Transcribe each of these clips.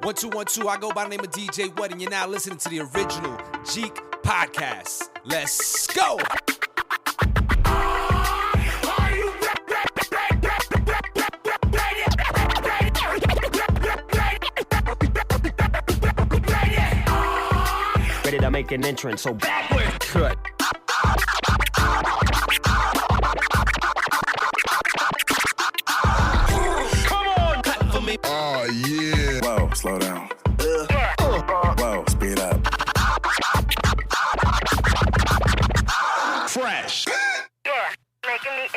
1 2 1 2. I go by the name of DJ What, and you're now listening to the original Jeek podcast. Let's go. Ready to make an entrance, so backward cut. Come on, cut for me. Oh yeah. Whoa, slow down. Whoa, speed up. Fresh. Yeah, making me itch.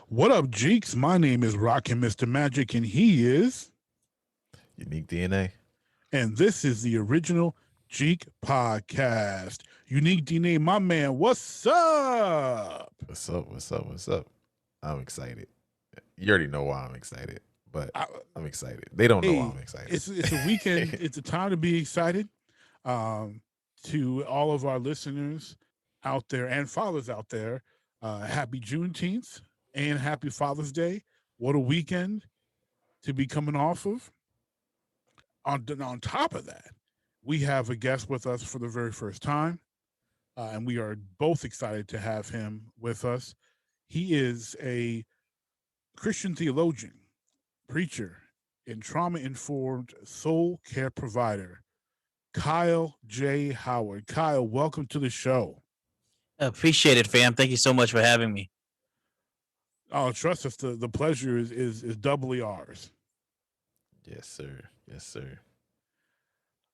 What up, Jeeks? My name is Rockin' Mr. Magic, and he is... Unique DNA. And this is the original Jeek podcast. Unique DNA, my man, what's up? What's up? What's up? What's up? I'm excited. You already know why I'm excited, but I'm excited. They don't know why I'm excited. It's a weekend. It's a time to be excited. To all of our listeners out there and fathers out there, happy Juneteenth and happy Father's Day. What a weekend to be coming off of. On top of that, we have a guest with us for the very first time, and we are both excited to have him with us. He is a Christian theologian, preacher, and trauma-informed soul care provider, Kyle J. Howard. Kyle, welcome to the show. Appreciate it, fam. Thank you so much for having me. Oh, trust us, the pleasure is doubly ours. Yes, sir. Yes, sir.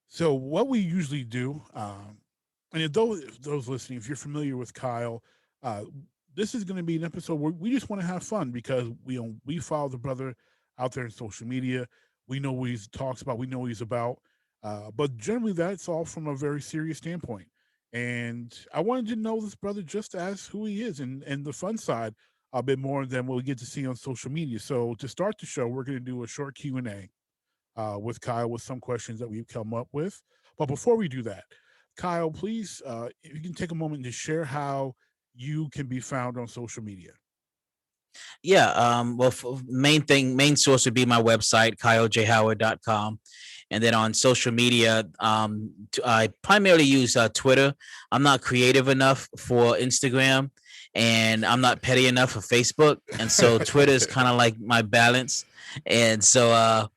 So what we usually do, and those listening, if you're familiar with Kyle, this is going to be an episode where we just want to have fun because we follow the brother out there in social media. We know what he talks about. We know what he's about. But generally, that's all from a very serious standpoint. And I wanted to know this brother just as who he is and the fun side a bit more than what we get to see on social media. So to start the show, we're going to do a short Q&A with Kyle with some questions that we've come up with. But before we do that, Kyle, please, if you can take a moment to share how you can be found on social media. Yeah. Main source would be my website, kylejhoward.com. And then on social media, I primarily use Twitter. I'm not creative enough for Instagram, and I'm not petty enough for Facebook. And so Twitter is kind of like my balance. And so,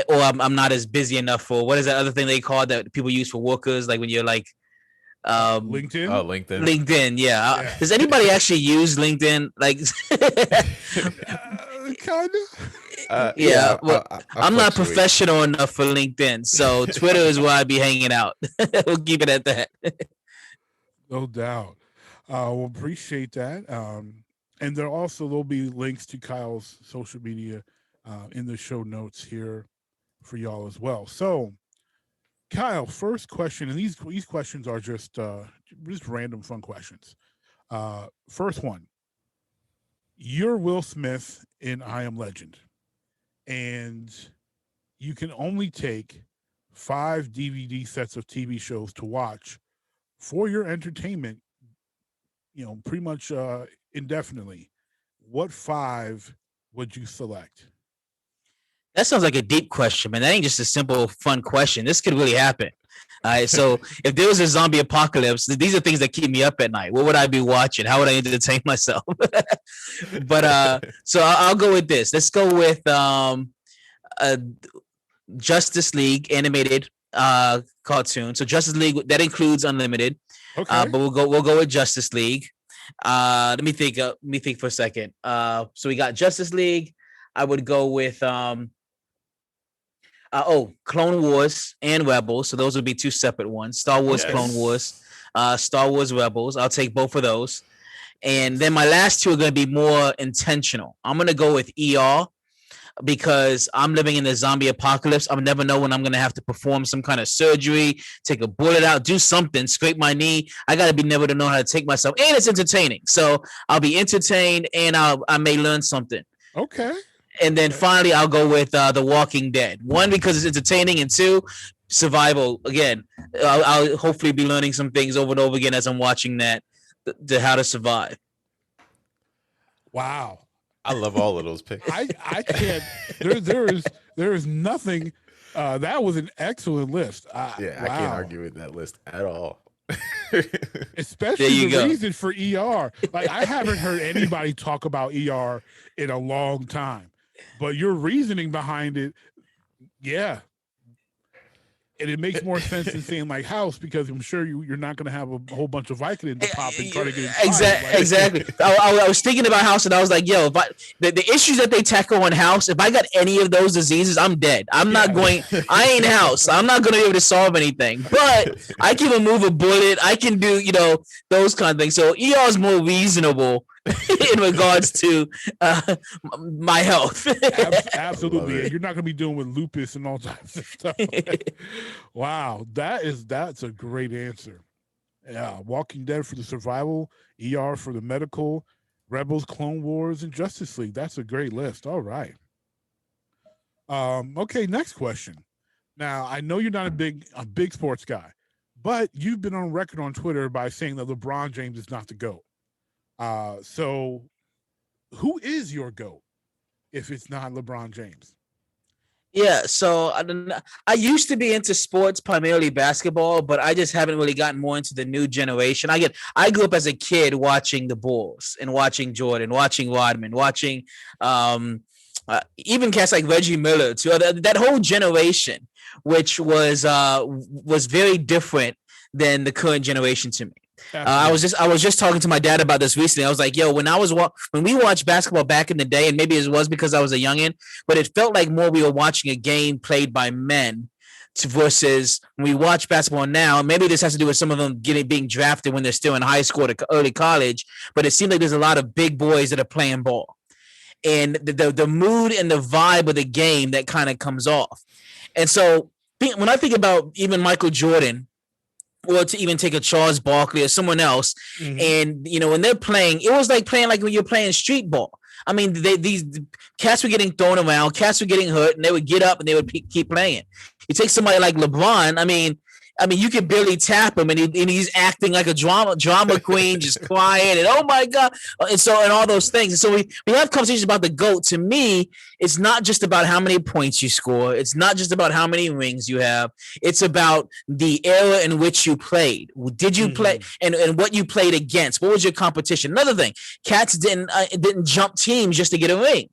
or I'm not as busy enough for, what is that other thing they call that people use for workers? Like when you're like, LinkedIn? Oh, LinkedIn. LinkedIn, yeah. Does anybody actually use LinkedIn? Like, Kind of. yeah. Well, I I'm not fluctuate. professional enough for LinkedIn, so Twitter is where I be hanging out. We'll keep it at that. No doubt. We'll appreciate that. And there'll be links to Kyle's social media in the show notes here for y'all as well. So, Kyle, first question, and these questions are just random fun questions. First one, you're Will Smith in I Am Legend, and you can only take 5 DVD sets of TV shows to watch for your entertainment, pretty much indefinitely. What 5 would you select? That sounds like a deep question, man. That ain't just a simple, fun question. This could really happen. All right. So if there was a zombie apocalypse, these are things that keep me up at night. What would I be watching? How would I entertain myself? But so I'll go with this. Let's go with Justice League animated cartoon. So Justice League, that includes Unlimited. Okay. But we'll go with Justice League. Let me think for a second. So we got Justice League. I would go with Clone Wars and Rebels. So those would be 2 separate ones. Star Wars, Yes. Clone Wars, Star Wars Rebels. I'll take both of those. And then my last 2 are going to be more intentional. I'm going to go with ER because I'm living in the zombie apocalypse. I'll never know when I'm going to have to perform some kind of surgery, take a bullet out, do something, scrape my knee. I got to be never to know how to take myself. And it's entertaining. So I'll be entertained and I may learn something. Okay. And then finally, I'll go with The Walking Dead. 1, because it's entertaining, and 2, survival. Again, I'll hopefully be learning some things over and over again as I'm watching that, to how to survive. Wow. I love all of those picks. I can't. There is nothing. That was an excellent list. I can't argue with that list at all. Especially the reason for ER. Like, I haven't heard anybody talk about ER in a long time, but your reasoning behind it, yeah. And it makes more sense than saying like house, because I'm sure you're not going to have a whole bunch of Vicodin to pop and try to get it. Exactly. I was thinking about house, and I was like, yo, if the issues that they tackle on house, if I got any of those diseases, I'm dead. I ain't house. I'm not going to be able to solve anything, but I can remove a bullet. I can do, those kind of things. So ER is more reasonable in regards to my health. Absolutely. You're not going to be dealing with lupus and all types of stuff. Wow. That's a great answer. Yeah. Walking Dead for the survival, ER for the medical, Rebels, Clone Wars, and Justice League. That's a great list. All right. Okay. Next question. Now, I know you're not a big sports guy, but you've been on record on Twitter by saying that LeBron James is not the GOAT. So who is your GOAT if it's not LeBron James? Yeah, so I used to be into sports, primarily basketball, but I just haven't really gotten more into the new generation. I grew up as a kid watching the Bulls and watching Jordan, watching Rodman, watching even cats like Reggie Miller, too. That whole generation, which was very different than the current generation to me. I was just talking to my dad about this recently. I was like, yo, when we watched basketball back in the day, and maybe it was because I was a youngin', but it felt like more we were watching a game played by men versus when we watch basketball now. Maybe this has to do with some of them being drafted when they're still in high school to early college, but it seems like there's a lot of big boys that are playing ball. And the mood and the vibe of the game that kind of comes off. And so when I think about even Michael Jordan, or to even take a Charles Barkley or someone else, and when they're playing, it was like playing like when you're playing street ball. I mean, these cats were getting thrown around, cats were getting hurt, and they would get up and they would keep playing. You take somebody like LeBron. I mean, you could barely tap him, and he's acting like a drama queen, just crying, and oh my god, and all those things. And so we have conversations about the GOAT. To me, it's not just about how many points you score. It's not just about how many rings you have. It's about the era in which you played. Did you play and what you played against? What was your competition? Another thing, cats didn't jump teams just to get a ring.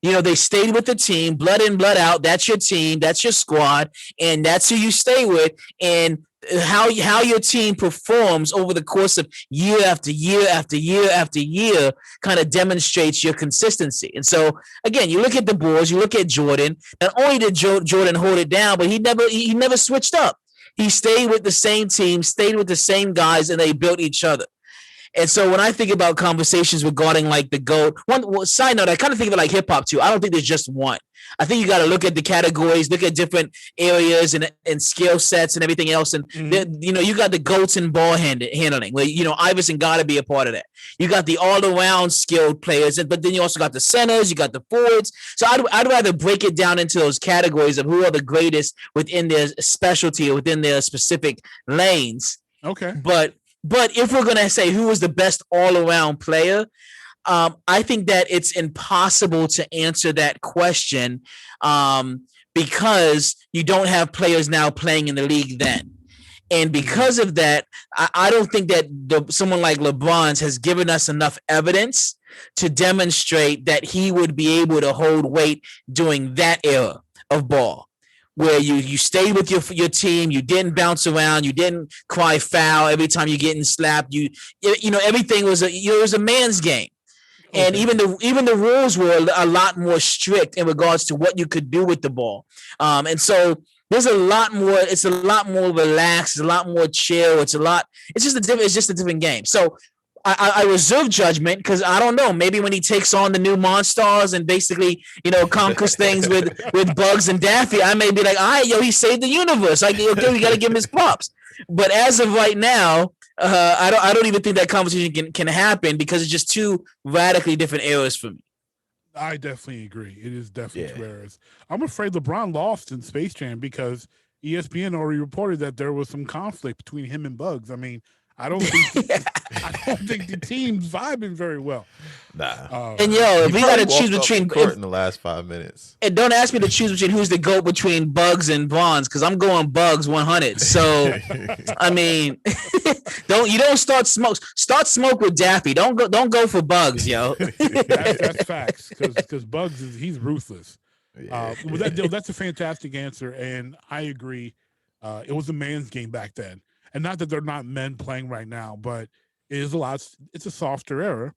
They stayed with the team, blood in, blood out. That's your team. That's your squad. And that's who you stay with. And how your team performs over the course of year after year after year after year kind of demonstrates your consistency. And so, again, you look at the Bulls, you look at Jordan. Not only did Jordan hold it down, but he never switched up. He stayed with the same team, stayed with the same guys, and they built each other. And so when I think about conversations regarding like the GOAT, one side note, I kind of think of it like hip hop too. I don't think there's just one. I think you got to look at the categories, look at different areas and skill sets and everything else. And you got the GOATs in ball handling. Where, Iverson got to be a part of that. You got the all around skilled players, but then you also got the centers, you got the forwards. So I'd rather break it down into those categories of who are the greatest within their specialty or within their specific lanes. Okay, But if we're going to say who was the best all-around player, I think that it's impossible to answer that question because you don't have players now playing in the league then. And because of that, I don't think that someone like LeBron has given us enough evidence to demonstrate that he would be able to hold weight during that era of ball, where you stayed with your team, you didn't bounce around, you didn't cry foul every time you're getting slapped. Everything was it was a man's game. Okay. And even the rules were a lot more strict in regards to what you could do with the ball. And so there's a lot more. It's a lot more relaxed. It's a lot more chill. It's just a different game. So I reserve judgment because I don't know. Maybe when he takes on the new Monstars and basically, conquers things with Bugs and Daffy, I may be like, all right, he saved the universe. Okay, we got to give him his props. But as of right now, I don't even think that conversation can happen because it's just two radically different eras for me. I definitely agree. It is definitely two eras. I'm afraid LeBron lost in Space Jam because ESPN already reported that there was some conflict between him and Bugs. I mean, I don't think the team's vibing very well. Nah. And if we got to choose between in the last 5 minutes, and don't ask me to choose between who's the GOAT between Bugs and Bronze, because I'm going Bugs 100. So I mean, don't start smoke with Daffy. Don't go for Bugs, yo. That's facts, because Bugs he's ruthless. yeah. That's a fantastic answer, and I agree. It was a man's game back then, and not that they're not men playing right now, but it is a lot. It's a softer era.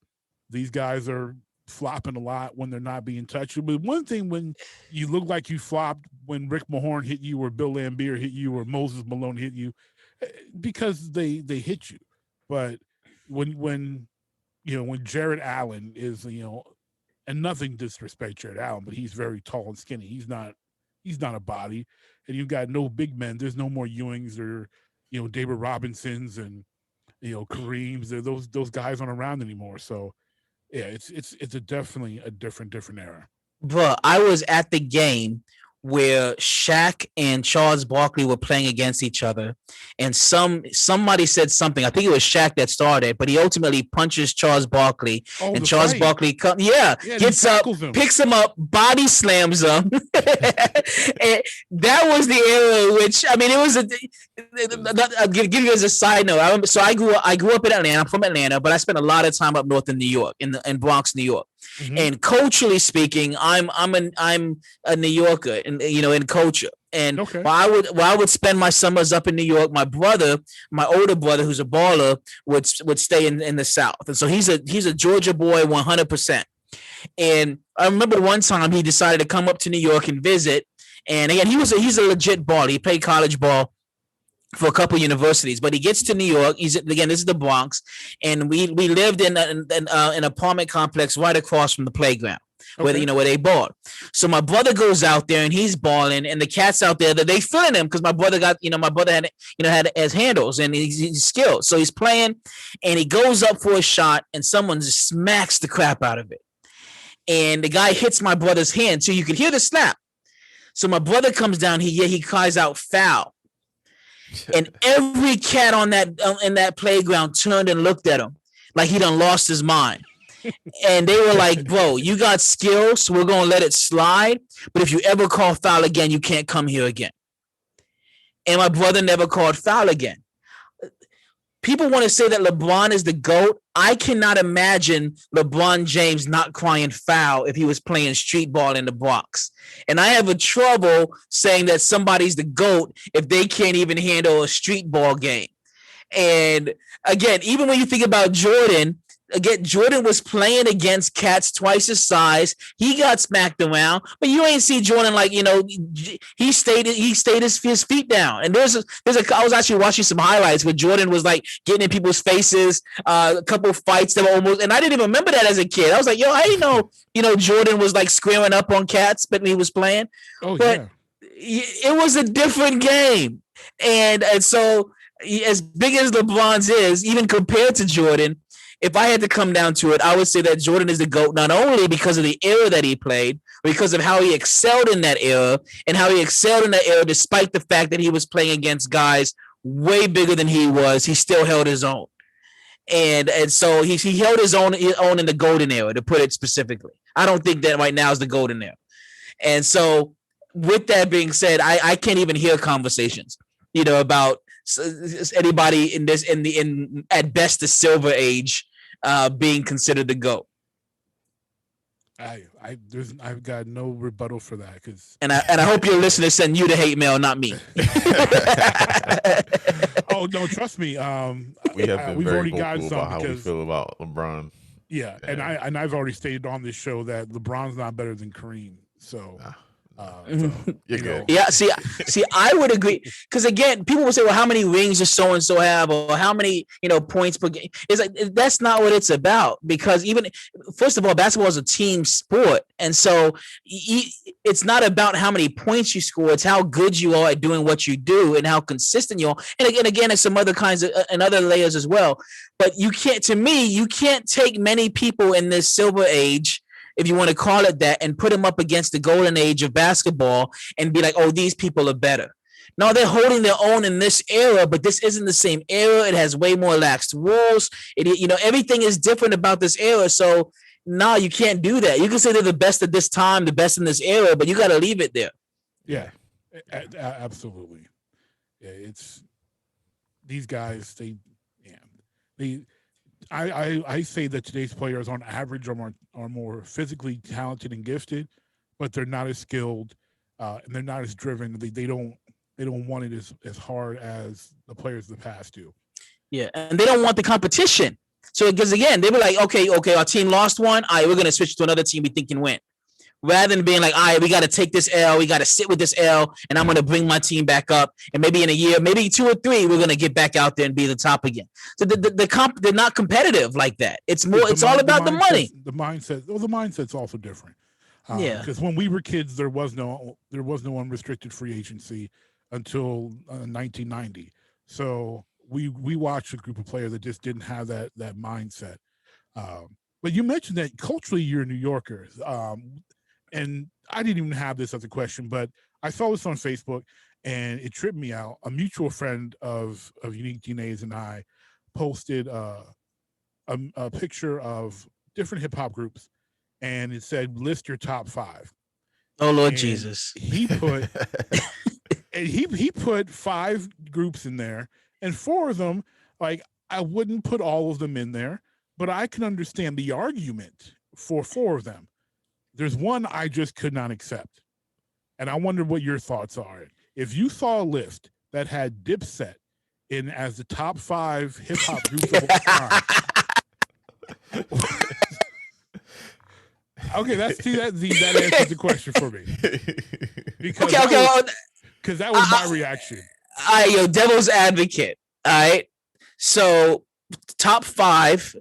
These guys are flopping a lot when they're not being touched. But one thing, when you look like you flopped when Rick Mahorn hit you, or Bill Laimbeer hit you, or Moses Malone hit you, because they hit you. But when Jared Allen is, and nothing disrespect Jared Allen, but he's very tall and skinny. He's not a body, and you've got no big men. There's no more Ewings or David Robinsons and Kareems. Those guys aren't around anymore. So yeah, it's definitely a different era. Bro, I was at the game where Shaq and Charles Barkley were playing against each other, and somebody said something. I think it was Shaq that started, but he ultimately punches Charles Barkley, and Charles Barkley gets up, picks him up, body slams him. And that was the era which, I mean, it was I'll give you as a side note. I grew up in Atlanta. I'm from Atlanta, but I spent a lot of time up north in New York, in Bronx, New York. Mm-hmm. And culturally speaking, I'm a New Yorker, in culture. And while I would spend my summers up in New York, my older brother, who's a baller, would stay in the South. And so he's a Georgia boy 100%. And I remember one time he decided to come up to New York and visit. And again, he's a legit baller. He played college ball for a couple universities, but he gets to New York. This is the Bronx, and we lived in an apartment complex right across from the playground where they bought. So my brother goes out there and he's balling, and the cats out there that they feeling him because my brother has handles and he's skilled. So he's playing, and he goes up for a shot, and someone just smacks the crap out of it, and the guy hits my brother's hand, so you could hear the slap. So my brother comes down, he cries out foul. And every cat on in that playground turned and looked at him like he done lost his mind. And they were like, bro, you got skills, so we're going to let it slide. But if you ever call foul again, you can't come here again. And my brother never called foul again. People want to say that LeBron is the GOAT. I cannot imagine LeBron James not crying foul if he was playing street ball in the Bronx. And I have a trouble saying that somebody's the GOAT if they can't even handle a street ball game. And again, even when you think about Jordan was playing against cats twice his size. He got smacked around, but you ain't see Jordan he stayed his feet down. And I was actually watching some highlights where Jordan was like getting in people's faces, a couple of fights that were almost, and I didn't even remember that as a kid. I was like, I didn't know, Jordan was like squaring up on cats, but he was playing. Oh, but yeah. It was a different game. And so as big as LeBron's is, even compared to Jordan, if I had to come down to it, I would say that Jordan is the GOAT, not only because of the era that he played, but because of how he excelled in that era, and how he excelled in that era despite the fact that he was playing against guys way bigger than he was. He still held his own. And so he held his own in the golden era, to put it specifically. I don't think that right now is the golden era. And so with that being said, I can't even hear conversations, about anybody in at best the silver age being considered the GOAT. I've got no rebuttal for that, and I hope your listeners send you the hate mail, not me. Oh no, trust me. We've already got some about how we feel about LeBron. Yeah, and I've already stated on this show that LeBron's not better than Kareem. So. You're good. Yeah, see, I would agree, because again, people will say, well, how many rings does so and so have, or how many points per game? It's like, that's not what it's about, because even first of all, basketball is a team sport, and so it's not about how many points you score. It's how good you are at doing what you do and how consistent you are. And again, it's some other kinds of and other layers as well. But you can't take many people in this silver age, if you want to call it that, and put them up against the golden age of basketball and be like, oh, these people are better. No, they're holding their own in this era, but this isn't the same era. It has way more lax rules. Everything is different about this era. So no, you can't do that. You can say they're the best at this time, the best in this era, but you got to leave it there. Yeah, absolutely. Yeah, it's these guys. I say that today's players on average are more physically talented and gifted, but they're not as skilled and they're not as driven. They don't want it as hard as the players of the past do. Yeah, and they don't want the competition. So because again, they were like, okay, our team lost one. All right, we're gonna switch to another team we think can win. Rather than being like, all right, we got to take this L, we got to sit with this L, and I'm going to bring my team back up. And maybe in a year, maybe 2 or 3, we're going to get back out there and be the top again. So they're not competitive like that. It's more. It's all about the money. The mindset. Well, the mindset's also different. Yeah. Because when we were kids, there was no unrestricted free agency until 1990. So we watched a group of players that just didn't have that mindset. But you mentioned that culturally, you're New Yorkers. And I didn't even have this as a question, but I saw this on Facebook and it tripped me out. A mutual friend of Unique DNAs and I posted a picture of different hip hop groups and it said, list your top 5. Oh, Lord and Jesus. He put, and he put 5 groups in there and 4 of them, like I wouldn't put all of them in there, but I can understand the argument for 4 of them. There's one I just could not accept. And I wonder what your thoughts are. If you saw a list that had Dipset in as the top 5 hip hop groups of all time. Okay, that answers the question for me. Because because that was my reaction. Devil's advocate. All right. So top 5.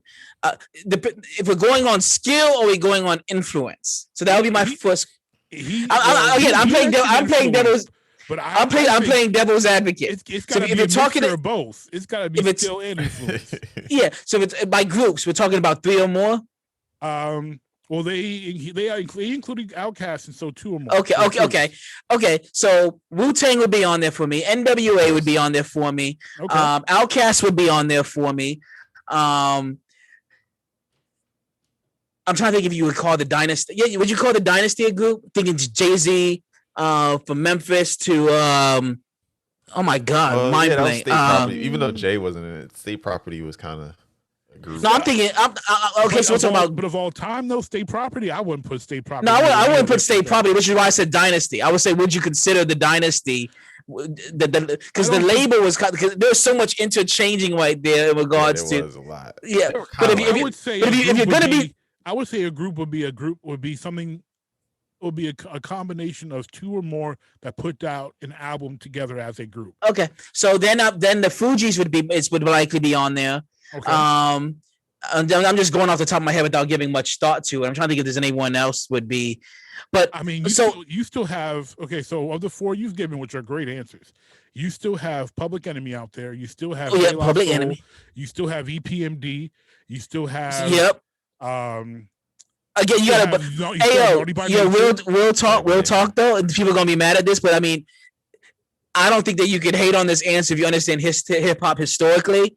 If we're going on skill or we're going on influence, so that would be my first. I'm playing devil's. But I'm playing devil's advocate. It's got to be a mixture of both. It's got to be skill and influence. Yeah. So if it's by groups, we're talking about 3 or more. Well, they included Outkast, and so 2 or more. Okay. So Wu-Tang would be on there for me. NWA would be on there for me. Okay. Outkast would be on there for me. I'm trying to think if you would call the Dynasty. Yeah, would you call the Dynasty a group? Thinking Jay-Z from Memphis to oh my God, mind blank. Even though Jay wasn't in it, State Property was kind of a group. No, I'm thinking. Okay, so we're talking about. But of all time, though, State Property, I wouldn't put State Property. No, I wouldn't put State Property, which is why I said Dynasty. I would say, would you consider the Dynasty? Because the label was because there's so much interchanging right there in regards to. Was a lot. Yeah, but if you're gonna be. I would say a group would be something. Would be a combination of 2 or more that put out an album together as a group. Okay, so then the Fugees would likely be on there. Okay. I'm just going off the top of my head without giving much thought to it. I'm trying to think if there's anyone else would be, but I mean, you still have So of the 4 you've given, which are great answers, you still have Public Enemy out there. You still have Public Enemy. You still have EPMD. You still have Again, you gotta. We'll talk though, and people are gonna be mad at this, but I mean, I don't think that you could hate on this answer if you understand hip hop historically.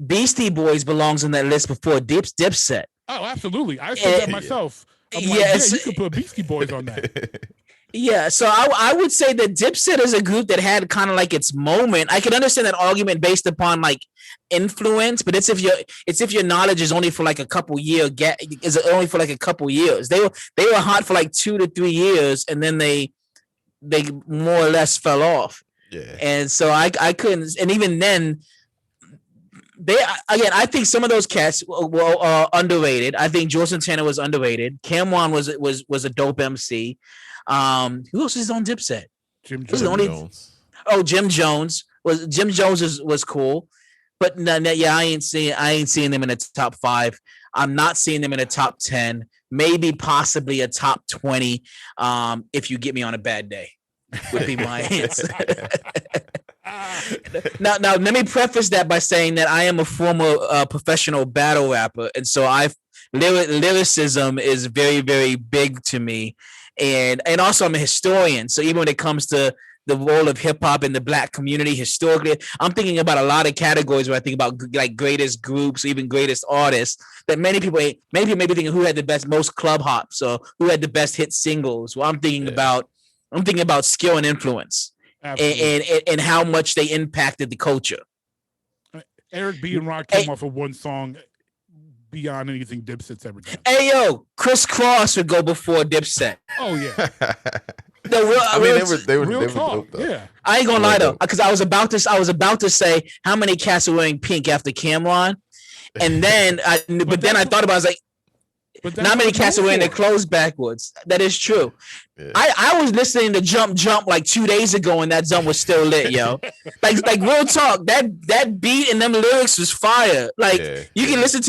Beastie Boys belongs on that list before Dipset. Oh, absolutely. I said that myself. You could put Beastie Boys on that. Yeah, so I would say that Dipset is a group that had kind of like its moment. I can understand that argument based upon like influence, but it's if your knowledge is only for like a couple years. Is only for like a couple years. They were hot for like 2 to 3 years, and then they more or less fell off. Yeah, and so I couldn't, and even then. I think some of those cats were underrated. I think Joe Santana was underrated. Camwan was a dope MC. Who else is on Dipset? Jim Jones. Jim Jones was cool, but I ain't seeing them in the top 5. I'm not seeing them in the top 10. Maybe possibly a top 20. If you get me on a bad day, would be my answer. Now, let me preface that by saying that I am a former professional battle rapper, and so lyricism is very, very big to me, and also I'm a historian. So even when it comes to the role of hip hop in the Black community historically. I'm thinking about a lot of categories where I think about like greatest groups, even greatest artists. That many people maybe thinking who had the most club hops or who had the best hit singles. Well, I'm thinking about skill and influence, and how much they impacted the culture. Eric B and Rock came off of one song beyond anything Dipset's ever done. Hey yo, Chris Cross would go before Dipset. Oh yeah. They were talk. dope, though. Yeah. I ain't gonna lie though, because I was about to say how many cats are wearing pink after Cameron, and then I thought about it, I was like, not many cats are wearing their clothes backwards. That is true. Yeah. I was listening to Jump like 2 days ago, and that jump was still lit, yo. like real talk. That beat and them lyrics was fire. Like you can listen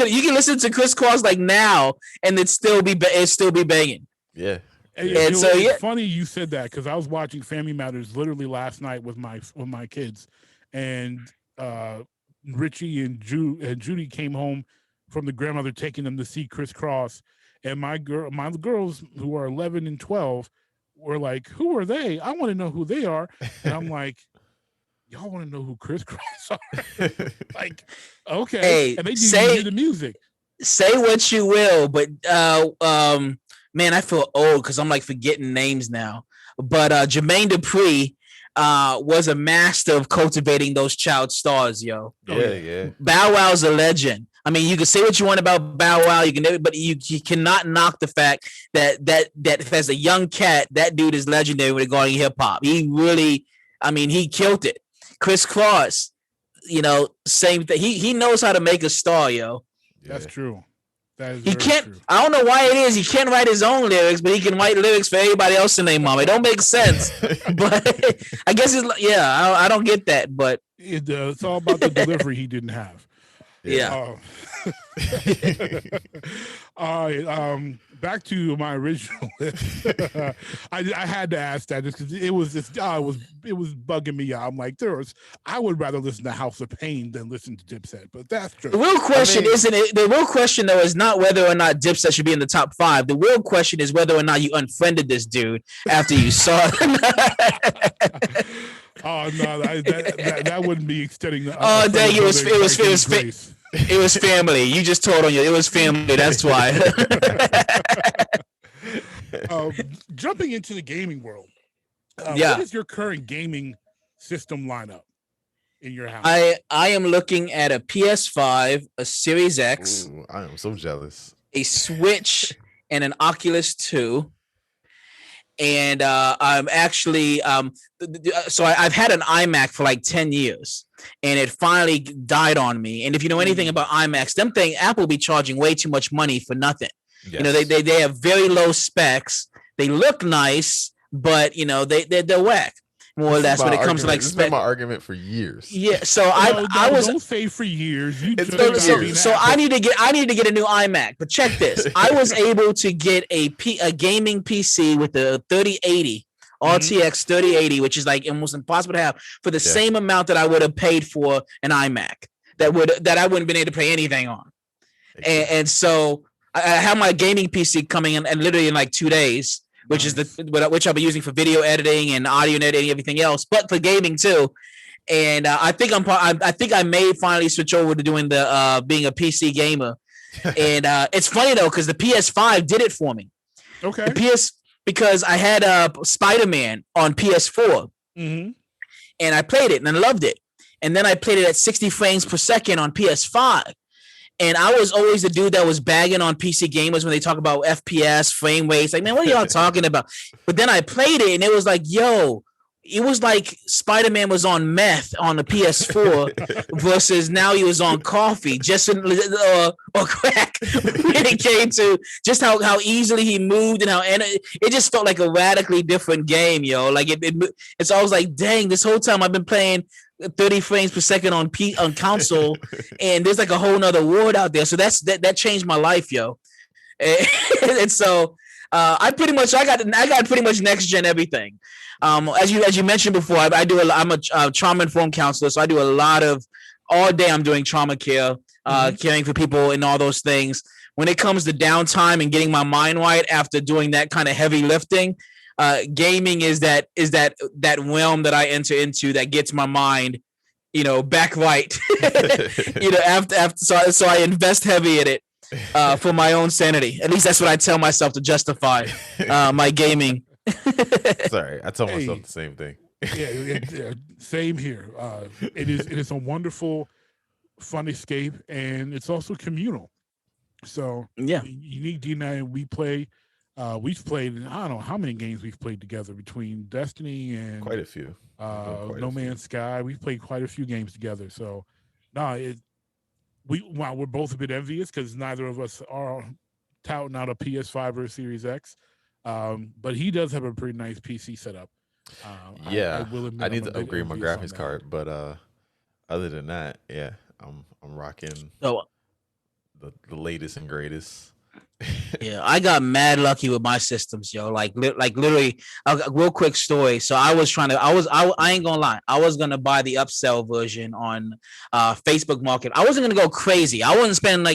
to Chris Cross like now, and it still be banging. Yeah. And so it's funny you said that, because I was watching Family Matters literally last night with my kids, and Richie and Judy came home from the grandmother taking them to see Chris Cross, and my girls who are 11 and 12 were like, "Who are they? I want to know who they are." And I'm like, "Y'all want to know who Chris Cross are?" Like, okay. Hey, and they didn't hear the music. Say what you will, but man, I feel old because I'm like forgetting names now. But Jermaine Dupri was a master of cultivating those child stars, yo. Yeah. Bow Wow's a legend. I mean, you can say what you want about Bow Wow, but you cannot knock the fact that as a young cat, that dude is legendary regarding hip hop. He really, I mean, he killed it. Chris Cross, same thing. He knows how to make a star, yo. That's true. That is he can't. True. I don't know why it is. He can't write his own lyrics, but he can write lyrics for everybody else in their mom. It don't make sense. But I guess I don't get that. But it's all about the delivery he didn't have. Yeah. All right. Back to my original list. I had to ask that just because it was bugging me out. I'm like, I would rather listen to House of Pain than listen to Dipset, but that's true. The real question the real question though is not whether or not Dipset should be in the top 5. The real question is whether or not you unfriended this dude after you saw it. Oh no, that wouldn't be extending. Oh dang! It was family. You just told on you. It was family. That's why. Jumping into the gaming world. What is your current gaming system lineup in your house? I am looking at a PS5, a Series X. Ooh, I am so jealous. A Switch and an Oculus 2. And I'm actually so I've had an iMac for like 10 years, and it finally died on me. And if you know anything about iMacs, Apple be charging way too much money for nothing. Yes. They have very low specs. They look nice, but they're whack. More or less when it comes to like this has been my argument for years. Yeah, so I was don't say for years. So I need to get a new iMac. But check this. I was able to get a gaming PC with the 3080 RTX 3080, which is like almost impossible to have for the same amount that I would have paid for an iMac that I wouldn't been able to pay anything on. And so I have my gaming PC coming in and literally in like 2 days. Which is which I'll be using for video editing and audio editing, everything else, but for gaming too. And I think I may finally switch over to doing the being a PC gamer. And it's funny though because the PS5 did it for me. Okay. Because I had Spider-Man on PS4, and I played it and I loved it. And then I played it at 60 frames per second on PS5. And I was always the dude that was bagging on PC gamers when they talk about FPS, frame rates. Like, man, what are y'all talking about? But then I played it, and it was like, yo, it was like Spider-Man was on meth on the PS4 versus now he was on coffee, or crack when it came to just how easily he moved and it just felt like a radically different game, yo. Like it's always like, dang, this whole time I've been playing 30 frames per second on console, and there's like a whole nother world out there. So that changed my life, yo. And so I got pretty much next gen everything. As you mentioned before, I'm a trauma informed counselor, so I do a lot of all day. I'm doing trauma care, caring for people, and all those things. When it comes to downtime and getting my mind right after doing that kind of heavy lifting, gaming is that realm that I enter into that gets my mind, back right. After so I invest heavy in it for my own sanity. At least that's what I tell myself to justify my gaming. Sorry, I tell myself the same thing. Yeah, same here. It is a wonderful, fun escape, and it's also communal. So yeah, Unique D and I, we've played. I don't know how many games we've played together between Destiny and quite a few. No Man's Sky. We've played quite a few games together. So we're both a bit envious because neither of us are touting out a PS5 or a Series X. But he does have a pretty nice PC setup. I will admit I need I'm a to bit upgrade my envious on graphics that. card, but other than that, yeah, I'm rocking so the latest and greatest. yeah, I got mad lucky with my systems, yo. Like literally, a real quick story. So I ain't gonna lie, I was gonna buy the upsell version on Facebook Market. I wasn't gonna go crazy. I wasn't spending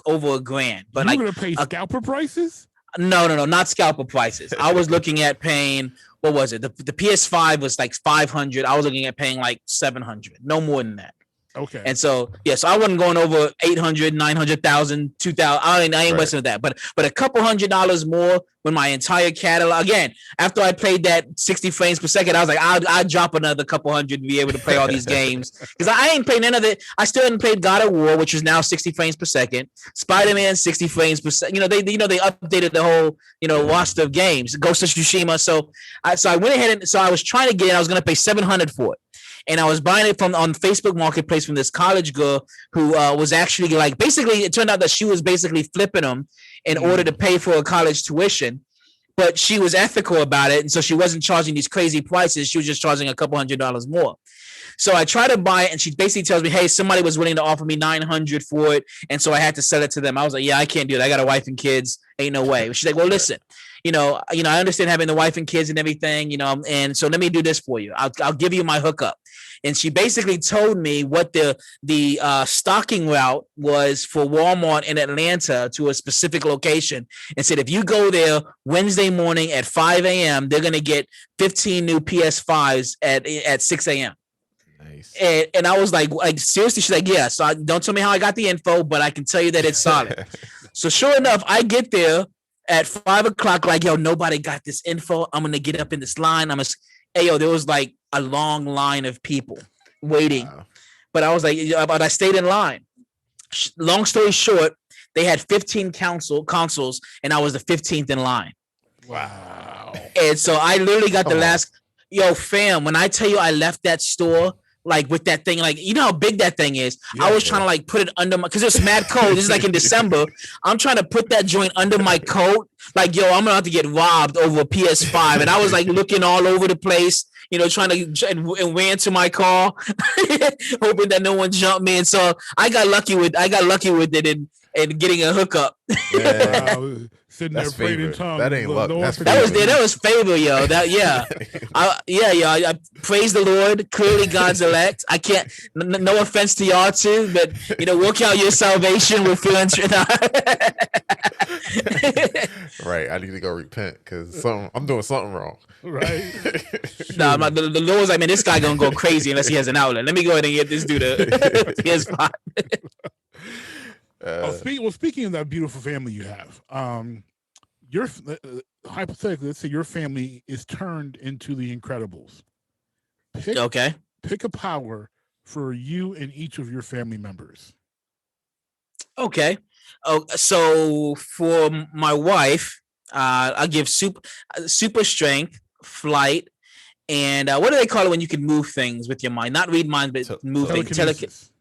over $1,000, but You're gonna pay scalper prices? No, not scalper prices. I was looking at paying, what was it? The PS5 was like $500. I was looking at paying like $700, no more than that. Okay. And so, so I wasn't going over 800, 900,000, 2,000. I ain't messing with that. But a couple $100 more when my entire catalog. Again, after I played that 60 frames per second, I was like, I'll drop another couple hundred to be able to play all these games because I ain't played none of it. I still hadn't played God of War, which is now 60 frames per second. Spider-Man 60 frames per second. They updated the whole roster of games. Ghost of Tsushima. So I went ahead and I was trying to get it. I was going to pay $700 for it. And I was buying it on Facebook Marketplace from this college girl who was actually basically, it turned out that she was basically flipping them in order to pay for a college tuition, but she was ethical about it. And so she wasn't charging these crazy prices. She was just charging a couple $100 more. So I try to buy it, and she basically tells me, hey, somebody was willing to offer me $900 for it. And so I had to sell it to them. I was like, yeah, I can't do that. I got a wife and kids. Ain't no way. She's like, well, listen, I understand having the wife and kids and everything, and so let me do this for you. I'll give you my hookup. And she basically told me what the stocking route was for Walmart in Atlanta to a specific location, and said if you go there Wednesday morning at 5 a.m., they're gonna get 15 new PS5s at 6 a.m. Nice. And I was like seriously? She's like, yeah. So don't tell me how I got the info, but I can tell you that it's solid. So sure enough, I get there at 5 o'clock, like, yo, nobody got this info. I'm gonna get up in this line. There was like a long line of people waiting. Wow. But I was like, but I stayed in line. Long story short, they had 15 consoles, and I was the 15th in line. Wow. And so I literally got the last. Yo, fam, when I tell you I left that store with that thing, you know how big that thing is. Yeah, I was trying to put it under because it's mad cold. This is in December. I'm trying to put that joint under my coat. Yo, I'm gonna have to get robbed over a PS5. And I was looking all over the place, trying to and ran to my car, hoping that no one jumped me. And so I got lucky with it and getting a hookup. Yeah. Sitting That's there praying in tongues. That ain't luck. That was favor, yo. I praise the Lord. Clearly, God's elect. I can't. No offense to y'all too, but work out your salvation with feeling. Right. I need to go repent because I'm doing something wrong. Right. Nah, the Lord's like, man, this guy gonna go crazy unless he has an outlet. Let me go ahead and get this dude a PS5. Speaking of that beautiful family you have, hypothetically, let's say your family is turned into the Incredibles. Pick a power for you and each of your family members. Okay. Oh, so for my wife, I'll give super strength, flight, and what do they call it when you can move things with your mind? Not read minds, but move things.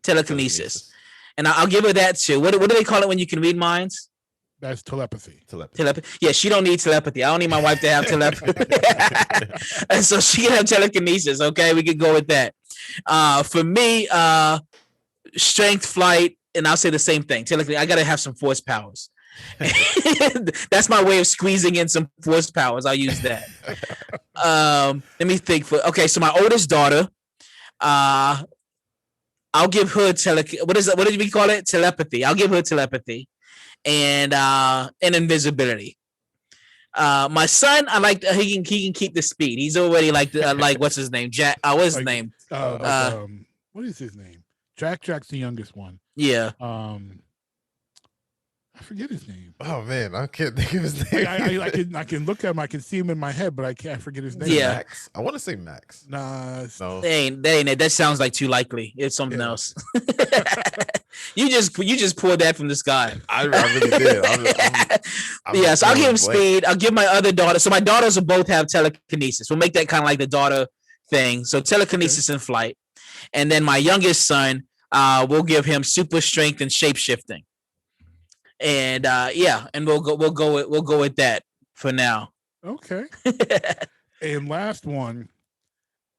Telekinesis. And I'll give her that too. What do they call it when you can read minds? That's telepathy. Yeah, she don't need telepathy. I don't need my wife to have telepathy. And so she can have telekinesis. Okay, we can go with that. For me, strength, flight, and I'll say the same thing. Telekinesis. I gotta have some force powers. That's my way of squeezing in some force powers. I'll use that. Let me think. So my oldest daughter, I'll give her what did we call it? Telepathy. I'll give her telepathy and invisibility. My son, I like he can keep the speed. He's already like what's his name? Jack. What's his name? What is his name? Jack's the youngest one. Yeah. I forget his name. Oh man, I can't think of his name. I can look at him. I can see him in my head, but I can't forget his name. Yeah. Max. I want to say Max. Nah, No. That ain't it. That sounds like too likely. It's something else. you just pulled that from the sky. I really did. I'm So I'll give him blank. speed. I'll give my other daughter. So my daughters will both have telekinesis. We'll make that kind of like the daughter thing. So telekinesis in flight, and then my youngest son, we'll give him super strength and shape shifting. And and we'll go with that for now. Okay. And last one,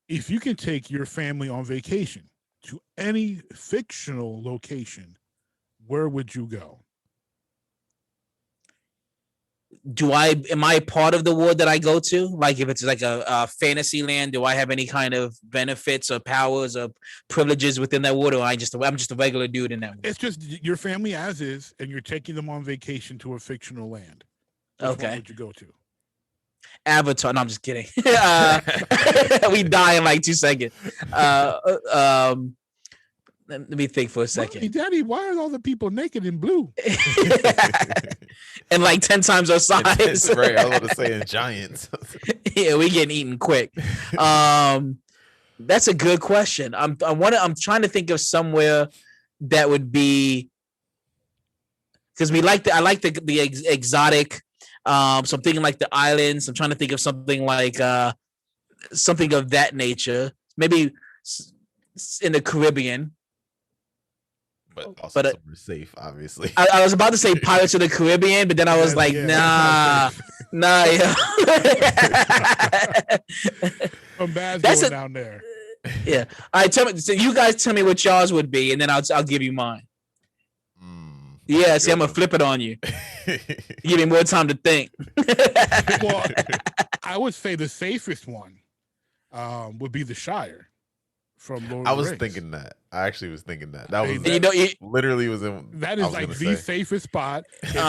if you can take your family on vacation to any fictional location, where would you go? Am I part of the world that I go to? Like if it's like a fantasy land, do I have any kind of benefits or powers or privileges within that world, or I'm just a regular dude in that world? It's just your family as is, and you're taking them on vacation to a fictional land. Which one would you go to? Avatar. No, I'm just kidding. We die in like 2 seconds. Let me think for a second. Daddy, why are all the people naked in blue? And like 10 times our size. Right, I was about to say in giants. Yeah, we getting eaten quick. That's a good question. I'm trying to think of somewhere that would be, because I like the exotic. So I'm thinking like the islands. I'm trying to think of something like something of that nature. Maybe in the Caribbean. But also somewhere safe, obviously. I was about to say Pirates of the Caribbean, but then I was like, nah. Yeah. Some bad going down there. Yeah. All right, so you guys tell me what yours would be, and then I'll give you mine. Yeah, see, I'm gonna flip it on you. Give me more time to think. Well, I would say the safest one would be the Shire from Lord of the Rings. Thinking that. I actually was thinking that. That was literally was in. That is like the safest spot. Your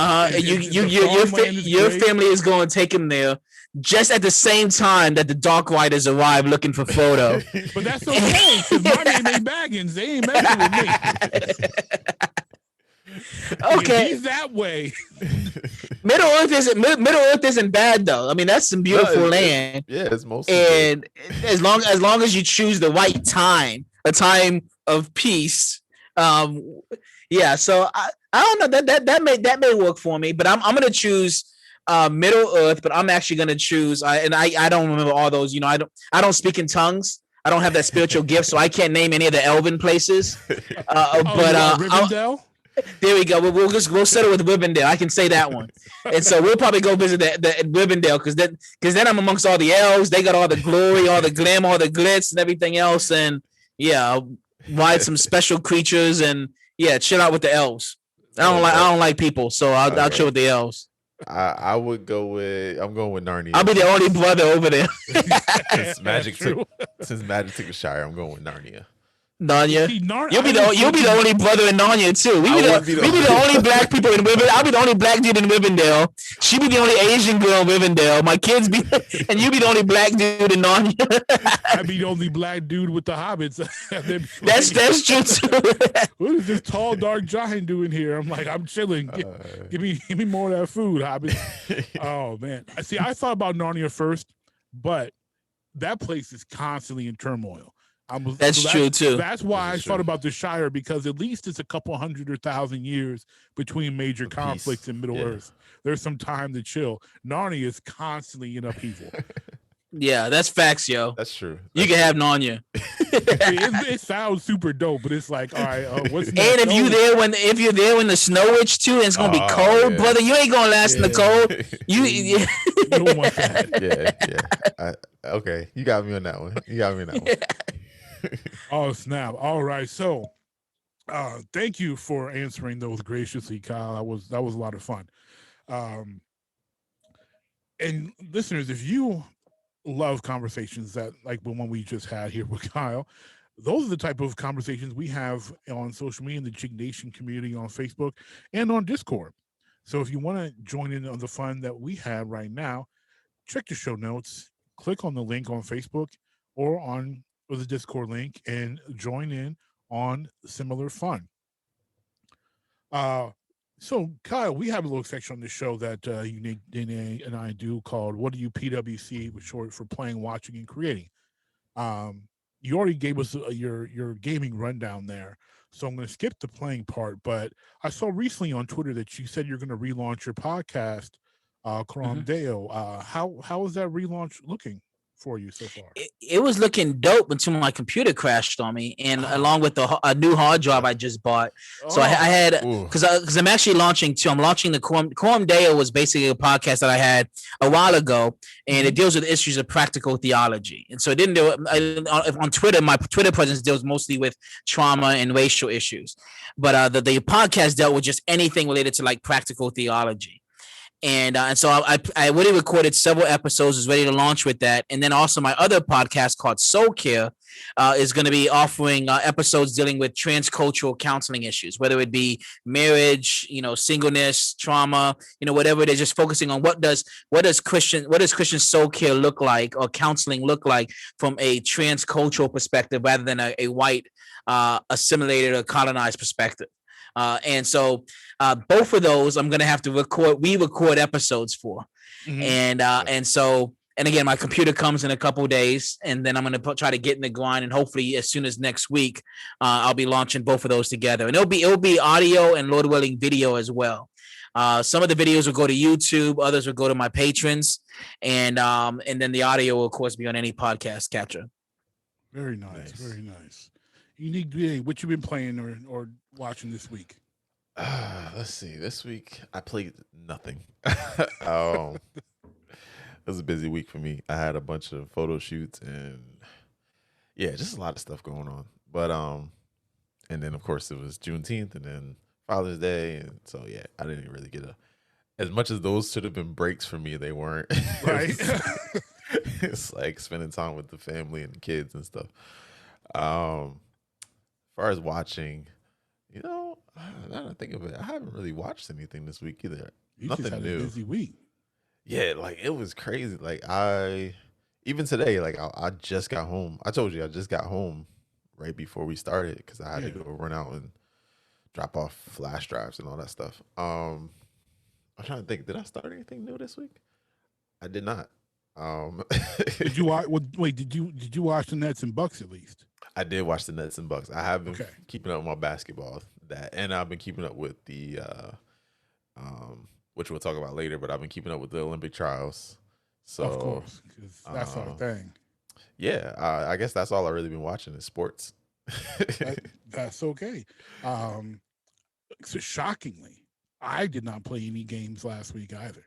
family is going to take him there just at the same time that the Dark Riders arrive looking for Frodo. But that's okay, because my name ain't Baggins. They ain't messing with me. Okay, he's that way. Middle Earth isn't bad though. I mean, that's some beautiful land. It's mostly and good. as long as you choose the right time, a time of peace. Yeah. So I don't know that may work for me, but I'm gonna choose Middle Earth. But I'm actually gonna choose. I don't remember all those. I don't speak in tongues. I don't have that spiritual gift, so I can't name any of the elven places. Rivendell. There we go. We'll settle with Rivendell. I can say that one. And so we'll probably go visit the Rivendell because then I'm amongst all the elves. They got all the glory, all the glam, all the glitz, and everything else. And yeah, I'll ride some special creatures and chill out with the elves. I don't like people, so I'll chill with the elves. I'm going with Narnia. I'll be the only brother over there. Since Magic took the Shire, I'm going with Narnia. Narnia. You'll be the only brother in Narnia too. We be the only black people in Rivendell. I'll be the only black dude in Rivendell. She be the only Asian girl in Rivendell. My kids be, and you be the only black dude in Narnia. I be the only black dude with the hobbits. That's true too. What is this tall dark giant doing here? I'm like, I'm chilling. Give me more of that food, hobbit. Oh man. See, I thought about Narnia first, but that place is constantly in turmoil. That's true too. That's why I thought about the Shire, because at least it's a couple hundred or thousand years between major conflicts in Middle Earth. There's some time to chill. Narnia is constantly in upheaval. Yeah, that's facts, yo. That's true. You can have Narnia. It sounds super dope, but it's like, all right, what's next? And if you're there when the snow witch too, and it's gonna be cold, brother. You ain't gonna last in the cold. You don't want that. Okay, you got me on that one. Oh snap! All right, so thank you for answering those graciously, Kyle. That was a lot of fun. And listeners, if you love conversations that like the one we just had here with Kyle, those are the type of conversations we have on social media in the Jeek Nation community on Facebook and on Discord. So if you want to join in on the fun that we have right now, check the show notes, click on the link on Facebook or the Discord link, and join in on similar fun. So Kyle, we have a little section on the show that Unique DNA and I do called "What Do You PWC?" which short for playing, watching, and creating. You already gave us your gaming rundown there, so I'm going to skip the playing part. But I saw recently on Twitter that you said you're going to relaunch your podcast, Karam Deo. How is that relaunch looking for you so far? It was looking dope until my computer crashed on me, and along with a new hard drive I just bought. So I had, because I'm actually launching two. I'm launching the Quorum Deo was basically a podcast that I had a while ago, and it deals with issues of practical theology. And so it didn't do it on Twitter. My Twitter presence deals mostly with trauma and racial issues, but the podcast dealt with just anything related to like practical theology. And so I already recorded several episodes, is ready to launch with that. And then also my other podcast called Soul Care is going to be offering episodes dealing with transcultural counseling issues, whether it be marriage, singleness, trauma, whatever it is, just focusing on what does Christian soul care look like, or counseling look like from a transcultural perspective rather than a white assimilated or colonized perspective. And so both of those I'm going to have to record episodes for. And again, my computer comes in a couple of days, and then I'm going to try to get in the grind, and hopefully as soon as next week, I'll be launching both of those together, and it'll be audio and, Lord willing, video as well. Some of the videos will go to YouTube, others will go to my patrons, and then the audio will of course be on any podcast catcher. Very nice. Very nice. Unique, what you been playing or watching this week? Let's see. This week I played nothing. It was a busy week for me. I had a bunch of photo shoots and just a lot of stuff going on. But and then of course it was Juneteenth and then Father's Day, and so I didn't really get as much as those should have been breaks for me. They weren't. Right. It's like spending time with the family and the kids and stuff. As far as watching, now that I think of it, I haven't really watched anything this week either. Nothing just had new. A busy week. Yeah, like it was crazy. Like even today, like I just got home. I told you I just got home right before we started because I had to go run out and drop off flash drives and all that stuff. I'm trying to think. Did I start anything new this week? I did not. Did you watch? Wait, did you watch the Nets and Bucks at least? I did watch the Nets and Bucks. I have been keeping up with my basketball, and I've been keeping up with the which we'll talk about later. But I've been keeping up with the Olympic trials. So of course, because that's our thing. Yeah, I guess that's all I've really been watching is sports. That's okay. So shockingly, I did not play any games last week either.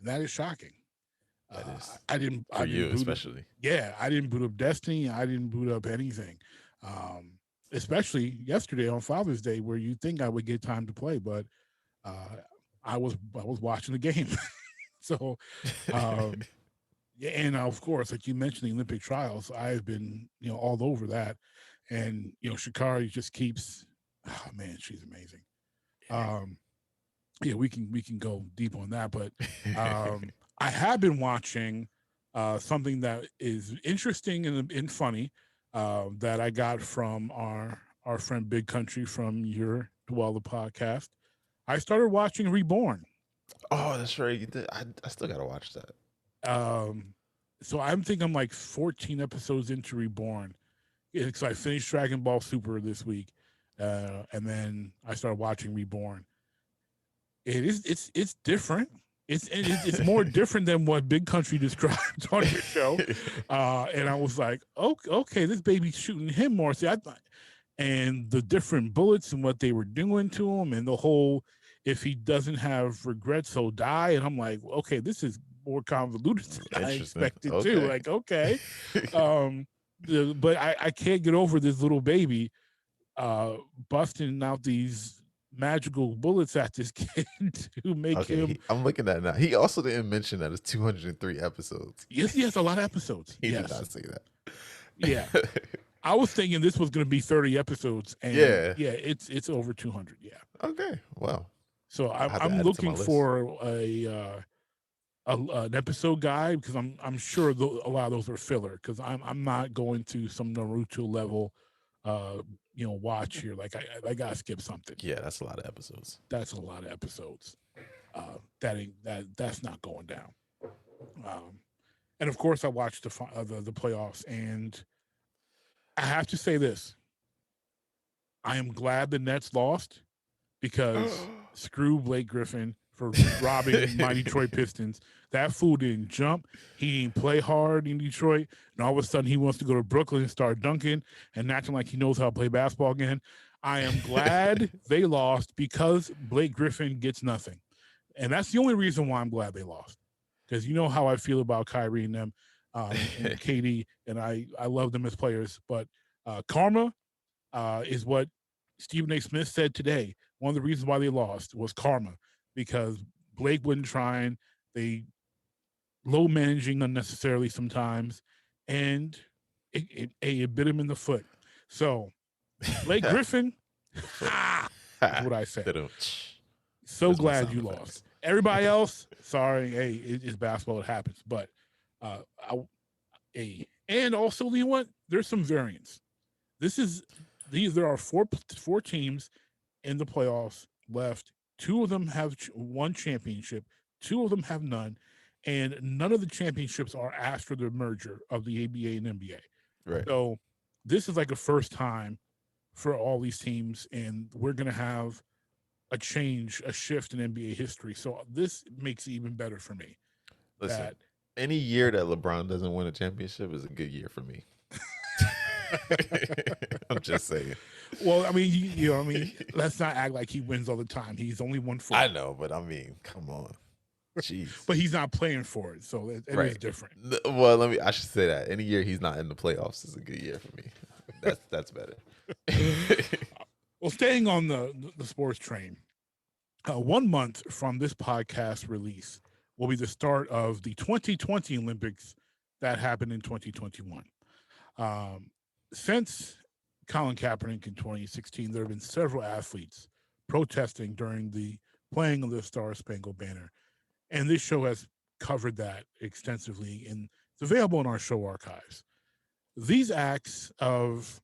That is shocking. That is I didn't for you especially. I didn't boot up Destiny. I didn't boot up anything. Especially yesterday on Father's Day, where you think I would get time to play, but I was watching the game. So, and of course, like you mentioned, the Olympic trials, I've been all over that, and Sha'Carri just keeps. Oh man, she's amazing. We can go deep on that, but I have been watching something that is interesting and funny that I got from our friend Big Country from your Dweller podcast. I started watching Reborn. Oh, that's right. You did. I still gotta watch that. So I'm thinking I'm like 14 episodes into Reborn. So I finished Dragon Ball Super this week, and then I started watching Reborn. It's different. It's more different than what Big Country described on your show. And I was like, okay, this baby's shooting him more. See, I thought, and the different bullets and what they were doing to him, and the whole, if he doesn't have regrets, he'll die. And I'm like, okay, this is more convoluted than I expected too. Like, okay. But I can't get over this little baby busting out these magical bullets at this kid to make him. I'm looking at it now. He also didn't mention that it's 203 episodes. Yes, he has a lot of episodes. He did not say that. Yeah. I was thinking this was going to be 30 episodes, and it's over 200. Yeah. Okay. Wow. So have to I'm add it to my looking list. for an episode guide because I'm sure a lot of those are filler because I'm not going to some Naruto level, watch here. Like I gotta skip something. Yeah, that's a lot of episodes. That's a lot of episodes. That's not going down. And of course, I watched the playoffs, and I have to say this: I am glad the Nets lost because screw Blake Griffin for robbing my Detroit Pistons. That fool didn't jump. He didn't play hard in Detroit. And all of a sudden, he wants to go to Brooklyn and start dunking and acting like he knows how to play basketball again. I am glad they lost because Blake Griffin gets nothing. And that's the only reason why I'm glad they lost. Because you know how I feel about Kyrie and them and KD, and I love them as players. But karma is what Stephen A. Smith said today. One of the reasons why they lost was karma because Blake wasn't trying. They low managing unnecessarily sometimes, and it bit him in the foot. So Blake Griffin, that's what I said. So There's my glad sound you effects. lost. Everybody else, sorry. Hey, it's basketball. It happens. But and also, you know what? There's some variance. There are four teams in the playoffs left. Two of them have one championship. Two of them have none. And none of the championships are after the merger of the ABA and NBA. Right. So this is like a first time for all these teams. And we're going to have a shift in NBA history. So this makes it even better for me. Listen, that any year that LeBron doesn't win a championship is a good year for me. I'm just saying. Well, I mean, let's not act like he wins all the time. He's only won 4. I know, but I mean, come on. Jeez. But he's not playing for it, so it is different. Well, I should say that. Any year he's not in the playoffs is a good year for me. That's better. Well, staying on the sports train, 1 month from this podcast release will be the start of the 2020 Olympics that happened in 2021. Since Colin Kaepernick in 2016, there have been several athletes protesting during the playing of the Star Spangled Banner. And this show has covered that extensively, and it's available in our show archives. These acts of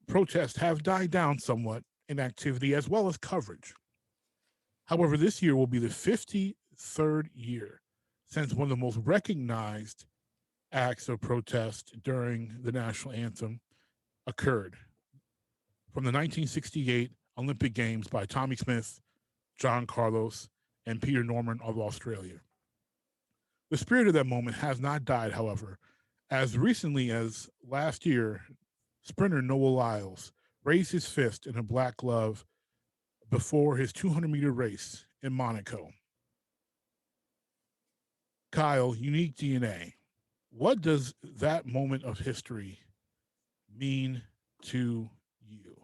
protest have died down somewhat in activity as well as coverage. However, this year will be the 53rd year since one of the most recognized acts of protest during the national anthem occurred from the 1968 Olympic Games by Tommy Smith, John Carlos, and Peter Norman of Australia. The spirit of that moment has not died, however. As recently as last year, sprinter Noah Lyles raised his fist in a black glove before his 200-meter race in Monaco. Kyle, unique DNA. What does that moment of history mean to you?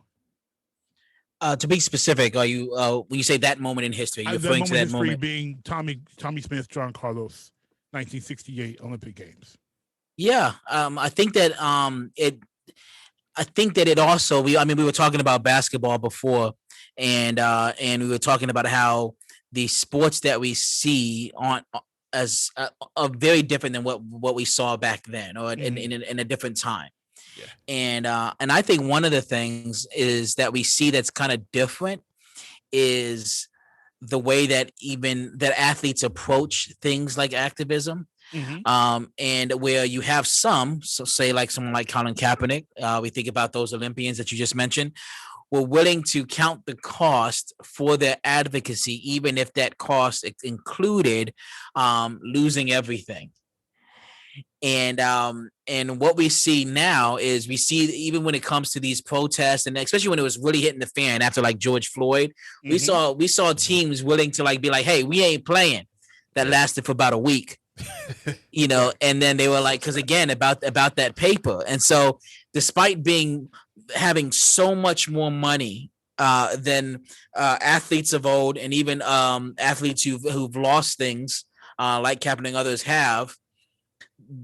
To be specific, are you when you say that moment in history, you're referring to that moment being Tommy Smith, John Carlos, 1968 Olympic Games. Yeah, I think that it also we were talking about basketball before, and we were talking about how the sports that we see aren't as are very different than what we saw back then, or in a different time. Yeah. And I think one of the things is that we see that's kind of different is the way that athletes approach things like activism. And where you have so say like someone like Colin Kaepernick, we think about those Olympians that you just mentioned, were willing to count the cost for their advocacy, even if that cost included losing everything. And what we see now is we see even when it comes to these protests, and especially when it was really hitting the fan after like George Floyd, we saw teams willing to like be like, hey, we ain't playing. That lasted for about a week. And then they were like, because again, about that paper. And so despite having so much more money than athletes of old, and even athletes who've lost things like Kaepernick and others have,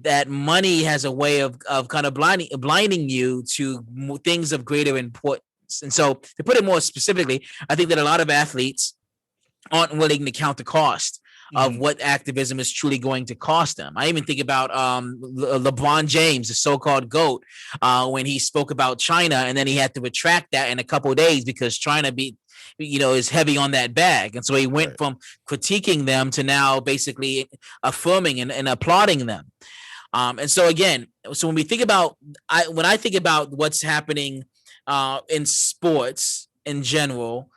that money has a way of kind of blinding you to things of greater importance. distance. And so, to put it more specifically, I think that a lot of athletes aren't willing to count the cost of what activism is truly going to cost them. I even think about LeBron James, the so-called GOAT, when he spoke about China, and then he had to retract that in a couple of days because China is heavy on that bag. And so he went from critiquing them to now basically affirming and applauding them. And so again, when we think about, when I think about what's happening in sports in general,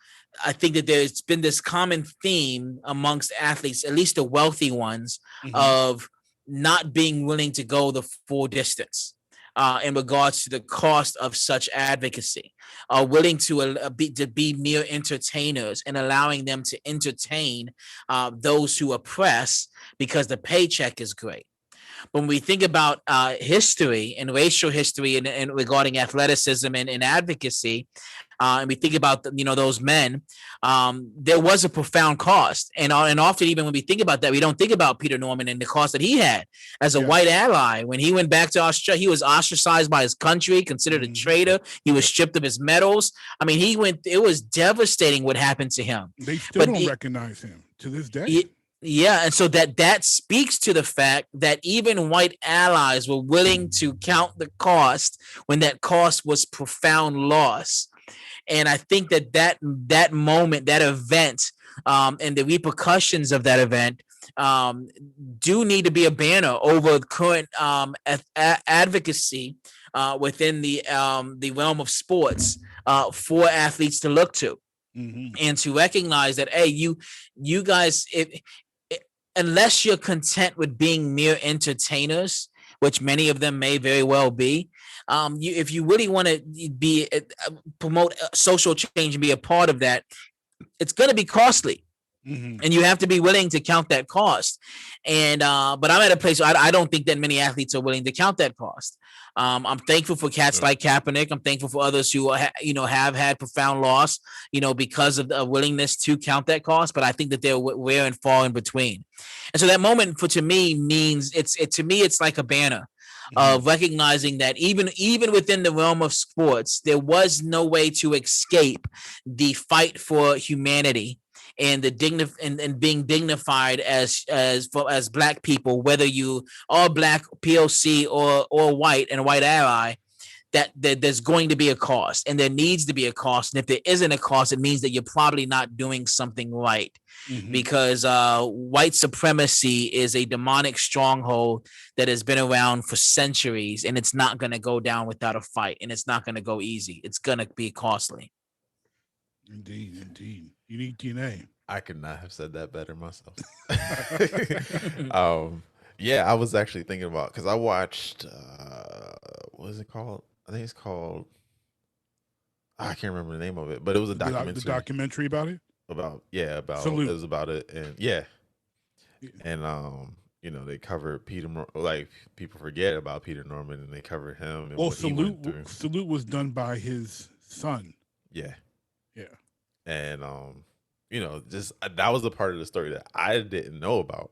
I think that there's been this common theme amongst athletes, at least the wealthy ones, of not being willing to go the full distance in regards to the cost of such advocacy, willing to be mere entertainers and allowing them to entertain those who oppress because the paycheck is great. When we think about history and racial history and regarding athleticism and advocacy, and we think about those men, there was a profound cost, and often even when we think about that, we don't think about Peter Norman and the cost that he had as a white ally. When he went back to Australia, he was ostracized by his country, considered a traitor. He was stripped of his medals. I mean, it was devastating what happened to him. They still don't recognize him to this day. Yeah, and so that speaks to the fact that even white allies were willing to count the cost when that cost was profound loss. And I think that moment, that event, and the repercussions of that event do need to be a banner over current advocacy within the realm of sports for athletes to look to. And to recognize that, hey, you guys, unless you're content with being mere entertainers, which many of them may very well be, if you really want to be promote social change and be a part of that, it's going to be costly. And you have to be willing to count that cost. And but I'm at a place where I don't think that many athletes are willing to count that cost. I'm thankful for cats like Kaepernick. I'm thankful for others who have had profound loss, because of the willingness to count that cost. But I think that they're rare and far in between. And so that moment to me means it's like a banner of recognizing that even within the realm of sports, there was no way to escape the fight for humanity and the and being dignified as Black people, whether you are Black, POC, or white and a white ally, that there's going to be a cost, and there needs to be a cost. And if there isn't a cost, it means that you're probably not doing something right, because white supremacy is a demonic stronghold that has been around for centuries, and it's not going to go down without a fight, and it's not going to go easy. It's going to be costly. Indeed. Unique DNA. I could not have said that better myself. Yeah, I was actually thinking about, because I watched, what is it called? I think it's called, I can't remember the name of it, but it was a documentary. The documentary about it? Salute. It was about it. And and they covered Peter, like, people forget about Peter Norman, and they covered him. And Salute was done by his son. Yeah. Yeah. And just that was a part of the story that I didn't know about.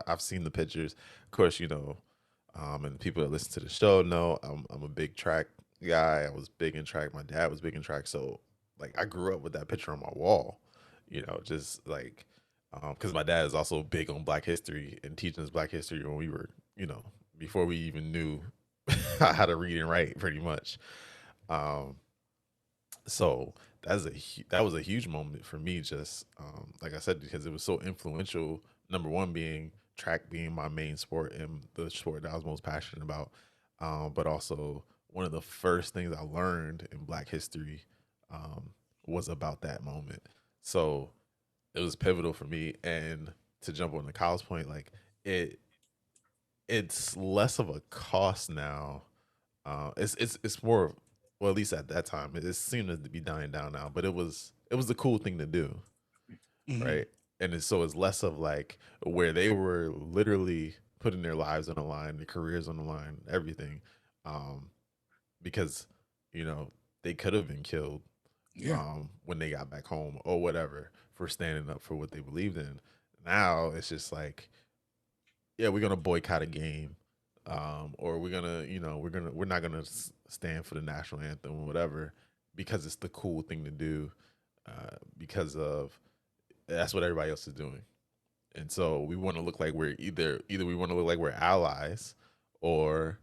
I've seen the pictures, of course. And people that listen to the show know I'm a big track guy. I was big in track. My dad was big in track, so like I grew up with that picture on my wall. Just like because my dad is also big on Black history and teaching us Black history when we were, before we even knew how to read and write, pretty much. So that was a huge moment for me, just like I said, because it was so influential. Number one being track being my main sport and the sport that I was most passionate about, but also one of the first things I learned in Black history was about that moment. So it was pivotal for me. And to jump on the Kyle's point, like it's less of a cost now. It's more of, well, at least at that time, it seemed to be dying down now, but it was the cool thing to do, right? And it's less of like where they were literally putting their lives on the line, their careers on the line, everything, because they could have been killed when they got back home or whatever for standing up for what they believed in. Now it's just like, yeah, we're gonna boycott a game. Or we're not gonna stand for the national anthem or whatever, because it's the cool thing to do, because of that's what everybody else is doing. And so we want to look like we're either we want to look like we're allies, or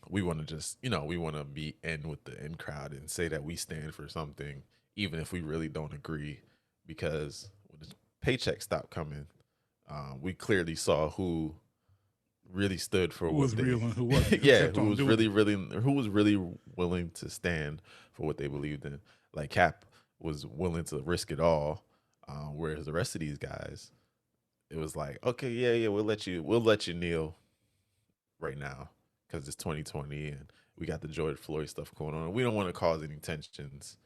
we want to just, we want to be in with the in crowd and say that we stand for something, even if we really don't agree. Because when the paycheck stopped coming, we clearly saw who really stood for Who what was they, real and who wasn't. yeah, who was really willing to stand for what they believed in. Like Cap was willing to risk it all, whereas the rest of these guys, it was like, okay, yeah, we'll let you kneel right now because it's 2020 and we got the George Floyd stuff going on. We don't want to cause any tensions.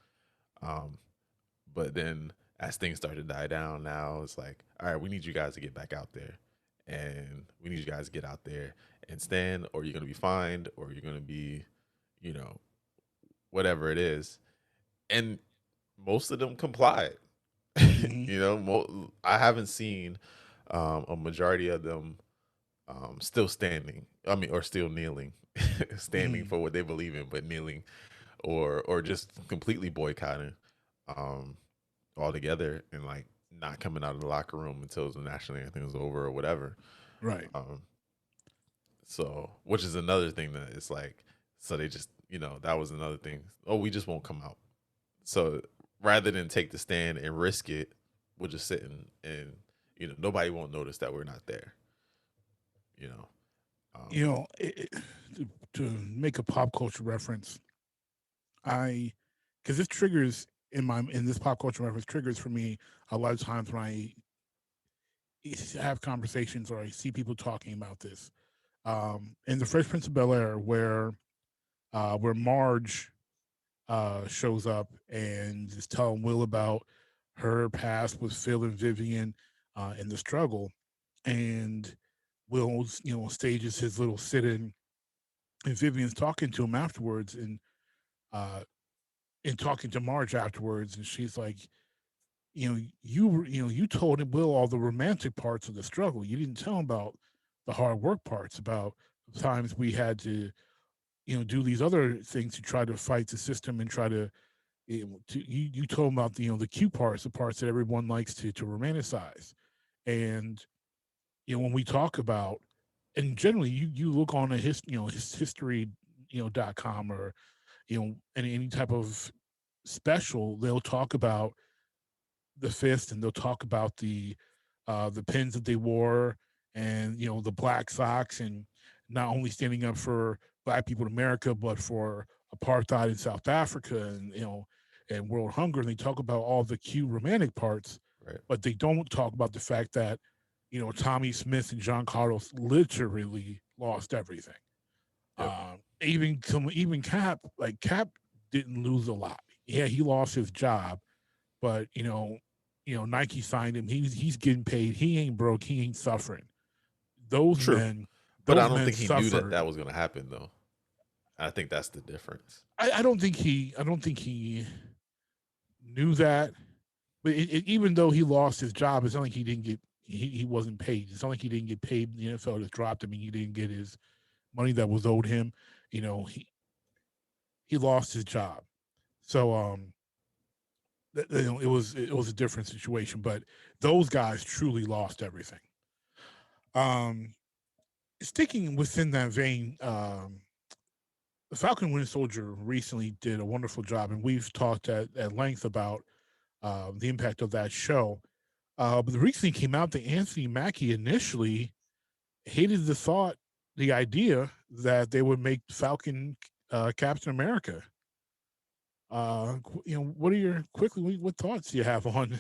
But then as things start to die down, now it's like, all right, we need you guys to get back out there, and we need you guys to get out there and stand, or you're going to be fined, or you're going to be, whatever it is. And most of them complied. I haven't seen a majority of them still standing. I mean, or still kneeling, standing for what they believe in, but kneeling, or just completely boycotting altogether, and like not coming out of the locker room until the national anthem was over or whatever. Right. So, which is another thing that it's like, so they just, that was another thing. Oh, we just won't come out. So rather than take the stand and risk it, we'll just sit and nobody won't notice that we're not there. To make a pop culture reference, because this triggers in this pop culture reference triggers for me a lot of times when I have conversations or I see people talking about this. In the Fresh Prince of Bel-Air, where Marge shows up and is telling Will about her past with Phil and Vivian and the struggle, and Will, stages his little sit-in, and Vivian's talking to him afterwards, and talking to Marge afterwards, and she's like, you told him, Will, all the romantic parts of the struggle. You didn't tell him about the hard work parts, about the times we had to, do these other things to try to fight the system and try to, you told him about, the cute parts, the parts that everyone likes to romanticize. And, when we talk about, and generally you look on history.com or, any type of special, they'll talk about the fist, and they'll talk about the pins that they wore, and the black socks, and not only standing up for Black people in America, but for apartheid in South Africa, and and world hunger. And they talk about all the cute romantic parts, right, but they don't talk about the fact that Tommy Smith and John Carlos literally lost everything. Yep. Even Cap, Cap didn't lose a lot. Yeah, he lost his job, but Nike signed him. He's getting paid. He ain't broke. He ain't suffering. Those men, but I don't think he knew that was going to happen, though. I think that's the difference. I don't think he knew that. But even though he lost his job, it's not like he didn't get he wasn't paid. It's not like he didn't get paid. The NFL just dropped him, and he didn't get his money that was owed him. He lost his job. So it was a different situation, but those guys truly lost everything. Sticking within that vein, the Falcon Winter Soldier recently did a wonderful job, and we've talked at length about the impact of that show. But recently came out that Anthony Mackie initially hated the idea that they would make Falcon Captain America. What thoughts do you have on?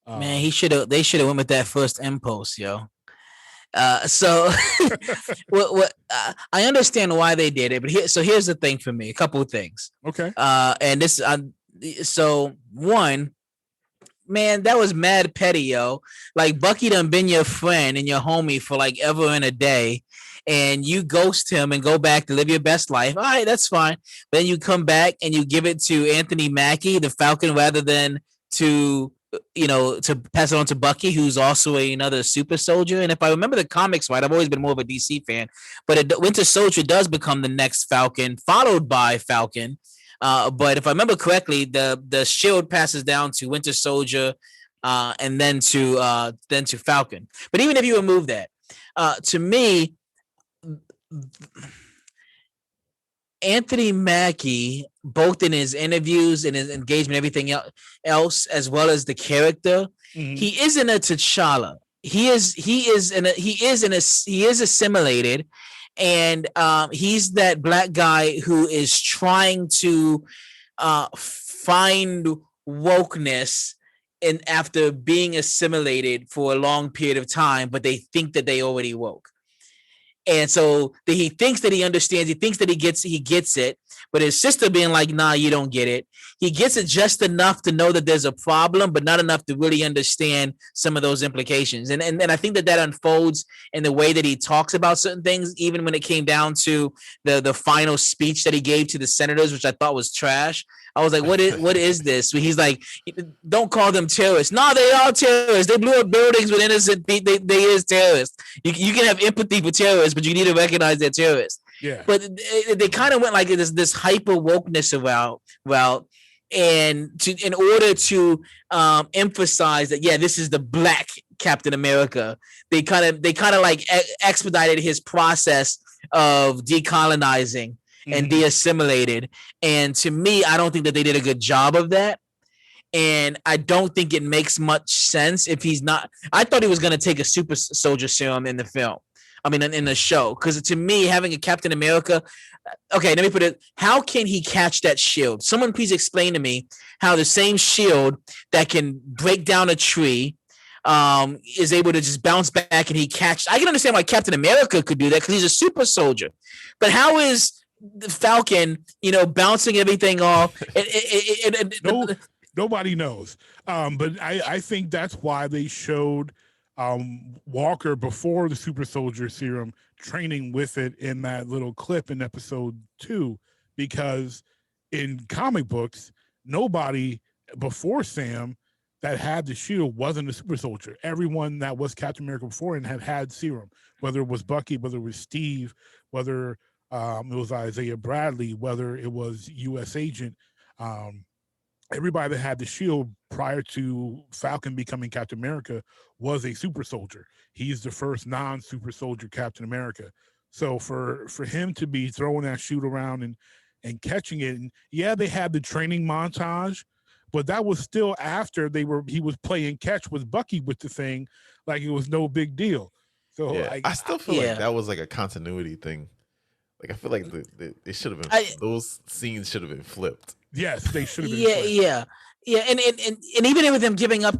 Man, they should have went with that first impulse, yo. So what I understand why they did it, but here's the thing for me, a couple of things. Okay. And this, so one, man, that was mad petty, yo. Like Bucky done been your friend and your homie for like ever and a day, and you ghost him and go back to live your best life. All right, that's fine. But then you come back and you give it to Anthony Mackie, the Falcon, rather than to to pass it on to Bucky, who's also another super soldier. And if I remember the comics right, I've always been more of a DC fan, but Winter Soldier does become the next Falcon, followed by Falcon. But if I remember correctly, the shield passes down to Winter Soldier, and then to Falcon. But even if you remove that, to me, Anthony Mackie, both in his interviews and his engagement, everything else, as well as the character, he isn't a T'Challa. He is assimilated, and he's that black guy who is trying to find wokeness and after being assimilated for a long period of time, but they think that they already woke. And so he thinks that he understands. He thinks that he gets it. But his sister being like, nah, you don't get it. He gets it just enough to know that there's a problem, but not enough to really understand some of those implications. And I think that unfolds in the way that he talks about certain things, even when it came down to the final speech that he gave to the senators, which I thought was trash. I was like, what is this? He's like, don't call them terrorists. No, they are terrorists. They blew up buildings with innocent people. They is terrorists. You can have empathy for terrorists, but you need to recognize they're terrorists. Yeah. But they kind of went like this hyper wokeness route, and in order to emphasize that, yeah, this is the black Captain America, they kind of like expedited his process of decolonizing and de-assimilated. And to me, I don't think that they did a good job of that. And I don't think it makes much sense if he's not. I thought he was going to take a super soldier serum in the film. I mean, in the show, because to me, having a Captain America, okay, let me put it. How can he catch that shield? Someone please explain to me how the same shield that can break down a tree is able to just bounce back and he catch. I can understand why Captain America could do that because he's a super soldier. But how is the Falcon, bouncing everything off? Nobody knows. But I think that's why they showed Walker before the super soldier serum training with it in that little clip in episode 2, because in comic books, nobody before Sam that had the shield wasn't a super soldier. Everyone that was Captain America before and had serum, whether it was Bucky, whether it was Steve, whether it was Isaiah Bradley, whether it was U.S. Agent, everybody that had the shield prior to Falcon becoming Captain America was a super soldier. He's the first non-super soldier Captain America. So for him to be throwing that shield around and catching it, and yeah, they had the training montage, but that was still after he was playing catch with Bucky with the thing, like it was no big deal. So yeah, I still feel like that was like a continuity thing. Like I feel like it should have been those scenes should have been flipped. Yes, they should have been. Yeah, and even with him giving up,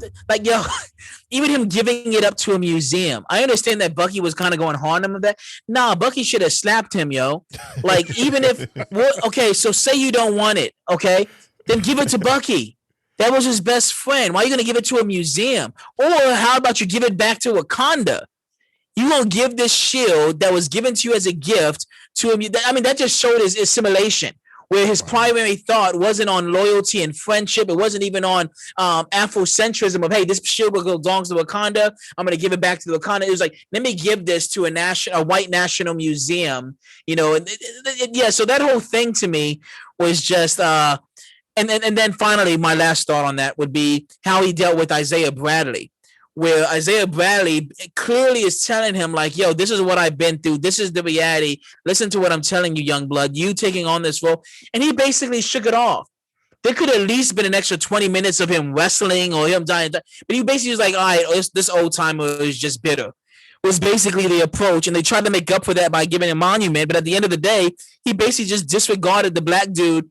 even him giving it up to a museum. I understand that Bucky was kind of going hard on him with that. Nah, Bucky should have slapped him, yo. Like even if okay, so say you don't want it, okay, then give it to Bucky. That was his best friend. Why are you gonna give it to a museum? Or how about you give it back to Wakanda? You gonna give this shield that was given to you as a gift to him? I mean, that just showed his assimilation, where his primary thought wasn't on loyalty and friendship. It wasn't even on Afrocentrism of, hey, this shield belongs to Wakanda. I'm going to give it back to Wakanda. It was like, let me give this to a white national museum, yeah. So that whole thing to me was just, and then finally, my last thought on that would be how he dealt with Isaiah Bradley, where Isaiah Bradley clearly is telling him like, yo, this is what I've been through. This is the reality. Listen to what I'm telling you, young blood, you taking on this role. And he basically shook it off. There could at least been an extra 20 minutes of him wrestling or him dying. But he basically was like, all right, this old timer is just bitter. Was basically the approach. And they tried to make up for that by giving him a monument. But at the end of the day, he basically just disregarded the black dude.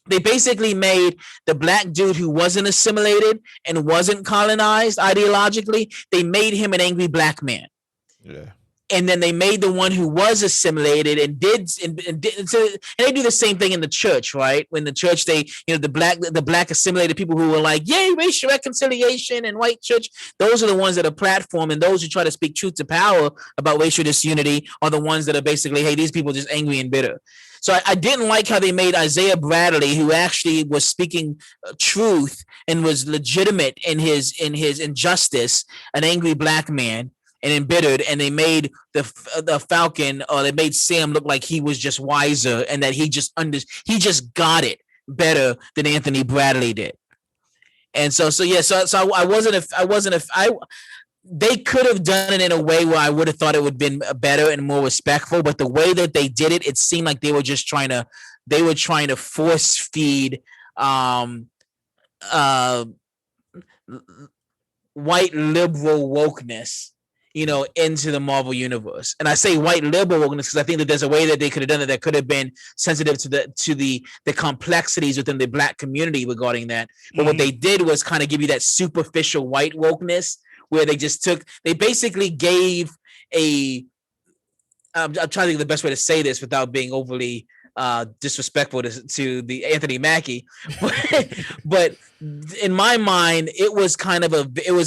They basically made the black dude who wasn't assimilated and wasn't colonized ideologically, they made him an angry black man. Yeah. and then they made the one who was assimilated and they do the same thing in the church, right? When the church, they, the black assimilated people who were like, yay, racial reconciliation and white church, those are the ones that are platform, and those who try to speak truth to power about racial disunity are the ones that are basically, hey, these people are just angry and bitter. So I didn't like how they made Isaiah Bradley, who actually was speaking truth and was legitimate in his injustice, an angry black man and embittered, and they made the Falcon, or they made Sam look like he was just wiser and that he just got it better than Anthony Bradley did. And so they could have done it in a way where I would have thought it would have been better and more respectful, but the way that they did it, it seemed like they were trying to force feed white liberal wokeness, into the Marvel universe. And I say white liberal wokeness because I think that there's a way that they could have done it that could have been sensitive to the complexities within the black community regarding that. But what they did was kind of give you that superficial white wokeness, where they basically gave I'm trying to think of the best way to say this without being overly disrespectful to the Anthony Mackie, but in my mind, it was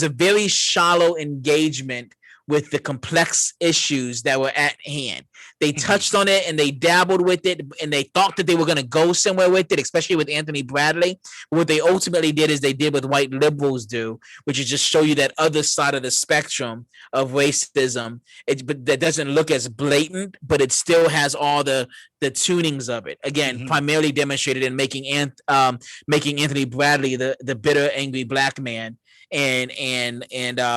a very shallow engagement with the complex issues that were at hand. They touched on it and they dabbled with it, and they thought that they were going to go somewhere with it, especially with Anthony Bradley. What they ultimately did is they did what white liberals do, which is just show you that other side of the spectrum of racism. But that doesn't look as blatant, but it still has all the tunings of it. Again, primarily demonstrated in making Anthony Bradley the bitter, angry black man, and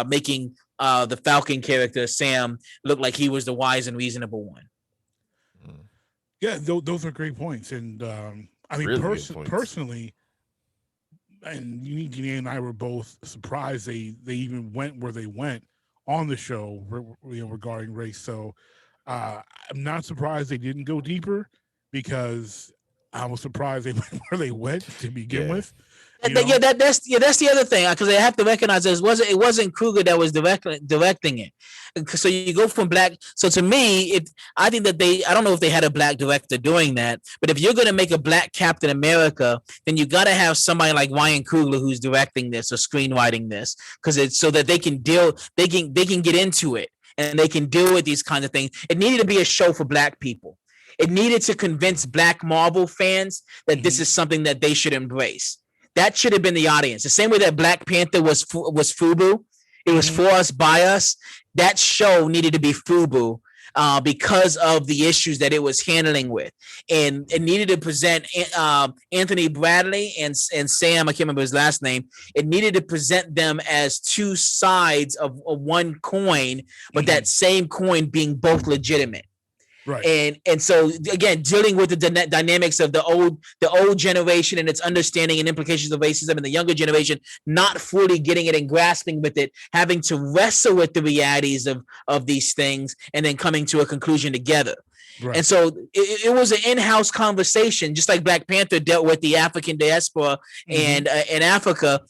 making the Falcon character Sam looked like he was the wise and reasonable one. Yeah, those are great points, and I mean, really personally, and Jeannie and I were both surprised they even went where they went on the show, regarding race. So I'm not surprised they didn't go deeper, because I was surprised they went where they went to begin with. That's the other thing, because I have to recognize it wasn't Kruger that was directing it. So you go from black. So to me, I think that I don't know if they had a black director doing that, but if you're going to make a black Captain America, then you got to have somebody like Ryan Coogler who's directing this or screenwriting this, because it's so that they can get into it and they can deal with these kinds of things. It needed to be a show for black people. It needed to convince black Marvel fans that this is something that they should embrace. That should have been the audience. The same way that Black Panther was FUBU. It was for us, by us. That show needed to be FUBU because of the issues that it was handling with. And it needed to present Anthony Bradley and Sam, I can't remember his last name. It needed to present them as two sides of one coin, but that same coin being both legitimate. Right. And so again, dealing with the dynamics of the old generation and its understanding and implications of racism, and the younger generation not fully getting it and grasping with it, having to wrestle with the realities of these things, and then coming to a conclusion together. Right. And so it was an in-house conversation, just like Black Panther dealt with the African diaspora and in Africa.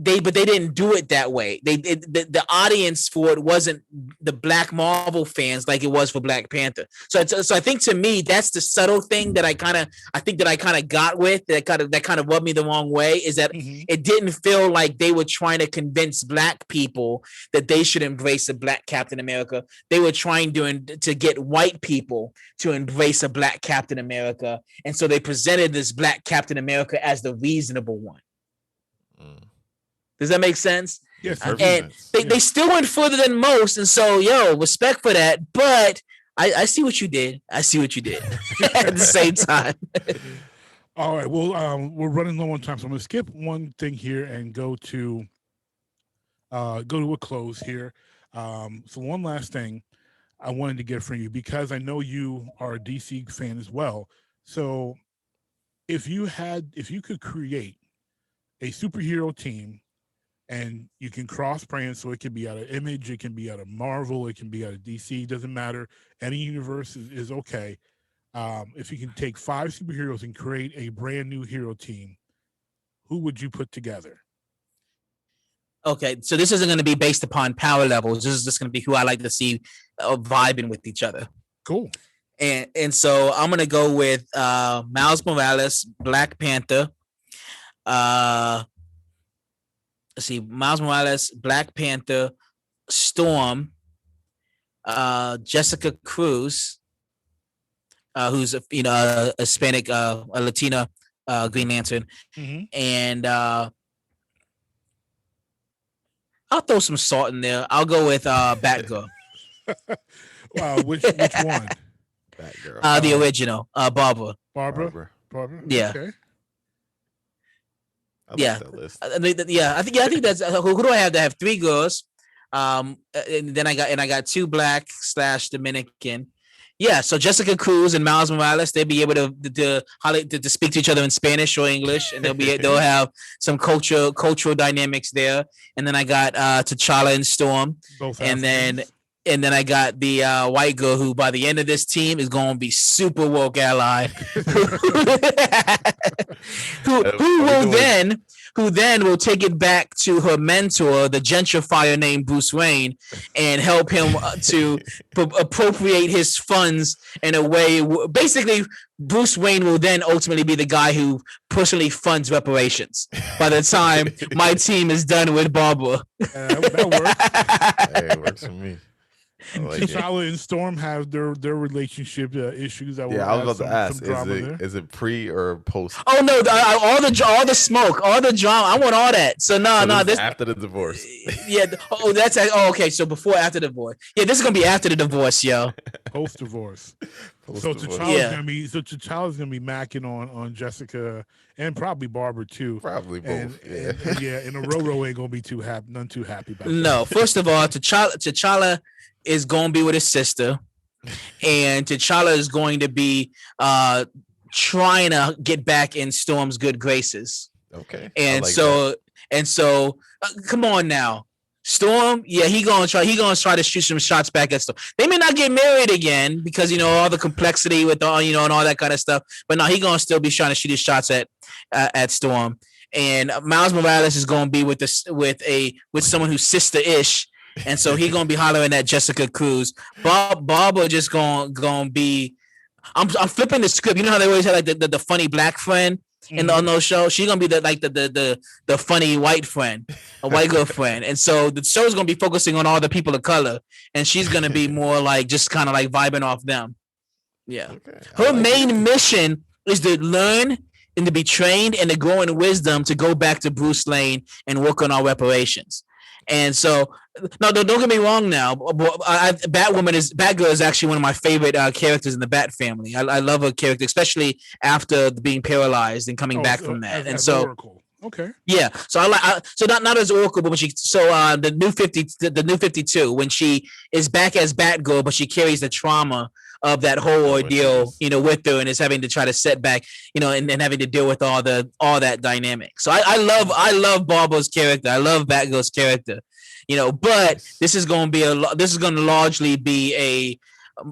But they didn't do it that way. The audience for it wasn't the black Marvel fans like it was for Black Panther. So I think, to me, that's the subtle thing that I kind of got with that kind of rubbed me the wrong way, is that it didn't feel like they were trying to convince black people that they should embrace a black Captain America. They were trying to get white people to embrace a black Captain America, and so they presented this black Captain America as the reasonable one. Does that make sense? Yes. And they still went further than most. And so, respect for that. But I see what you did. I see what you did at the same time. All right. Well, we're running low on time, so I'm going to skip one thing here and go to a close here. So one last thing I wanted to get from you, because I know you are a DC fan as well. So if you could create a superhero team, and you can cross brands, so it can be out of Image, it can be out of Marvel, it can be out of DC, doesn't matter. Any universe is okay. If you can take 5 superheroes and create a brand new hero team, who would you put together? Okay, so this isn't going to be based upon power levels. This is just going to be who I like to see vibing with each other. Cool. And so I'm going to go with Miles Morales, Black Panther. Let's see, Miles Morales, Black Panther, Storm, Jessica Cruz, who's a Hispanic, a Latina Green Lantern, and I'll throw some salt in there. I'll go with Batgirl. Wow, which one? Batgirl. The original, Barbara. Barbara. Yeah. Okay. I like that list. I think that's who do I have? To have 3 girls. And then I got 2 black / Dominican. Yeah, so Jessica Cruz and Miles Morales, they'll be able to speak to each other in Spanish or English, and they'll have some cultural dynamics there. And then I got T'Challa and Storm, and then I got the white girl who by the end of this team is going to be super woke ally, who then will take it back to her mentor, the gentrifier named Bruce Wayne, and help him to appropriate his funds in a way. Basically, Bruce Wayne will then ultimately be the guy who personally funds reparations by the time my team is done with Barbara. That works. Hey, it works for me. Like T'Challa and Storm have their relationship issues. I was about to ask: is it pre or post? Oh no! All the smoke, all the drama. I want all that. So no. This after the divorce. Yeah. Oh, okay. So before, after the divorce. Yeah, this is gonna be after the divorce, yo. Post divorce. So T'Challa's gonna be macking on Jessica and probably Barbara too. Probably both. And Roro ain't gonna be none too happy about that. No. First of all, T'Challa is going to be with his sister, and T'Challa is going to be trying to get back in Storm's good graces. Okay. And so come on now. Storm, yeah, he gonna try to shoot some shots back at Storm. They may not get married again because all the complexity with all and all that kind of stuff. But no, he gonna still be trying to shoot his shots at Storm. And Miles Morales is gonna be with someone who's sister-ish. And so he gonna be hollering at Jessica Cruz. Barbara just gonna be. I'm flipping the script. You know how they always have like the funny black friend on those shows. She's gonna be the funny white friend, a white girl friend. And so the show's gonna be focusing on all the people of color, and she's gonna be more like just kind of like vibing off them. Yeah. Okay. Her main mission is to learn and to be trained and to grow in wisdom to go back to Bruce Lane and work on our reparations. And so, no, don't get me wrong. Now, Batgirl is actually one of my favorite characters in the Bat family. I love her character, especially after being paralyzed and coming back from that. And so, Oracle. Okay, yeah. So not as Oracle, but when the new 52, when she is back as Batgirl, but she carries the trauma of that whole ordeal, with her, and is having to try to set back, and having to deal with all that dynamic. So I love Barbara's character. I love Batgirl's character, but this is going to largely be a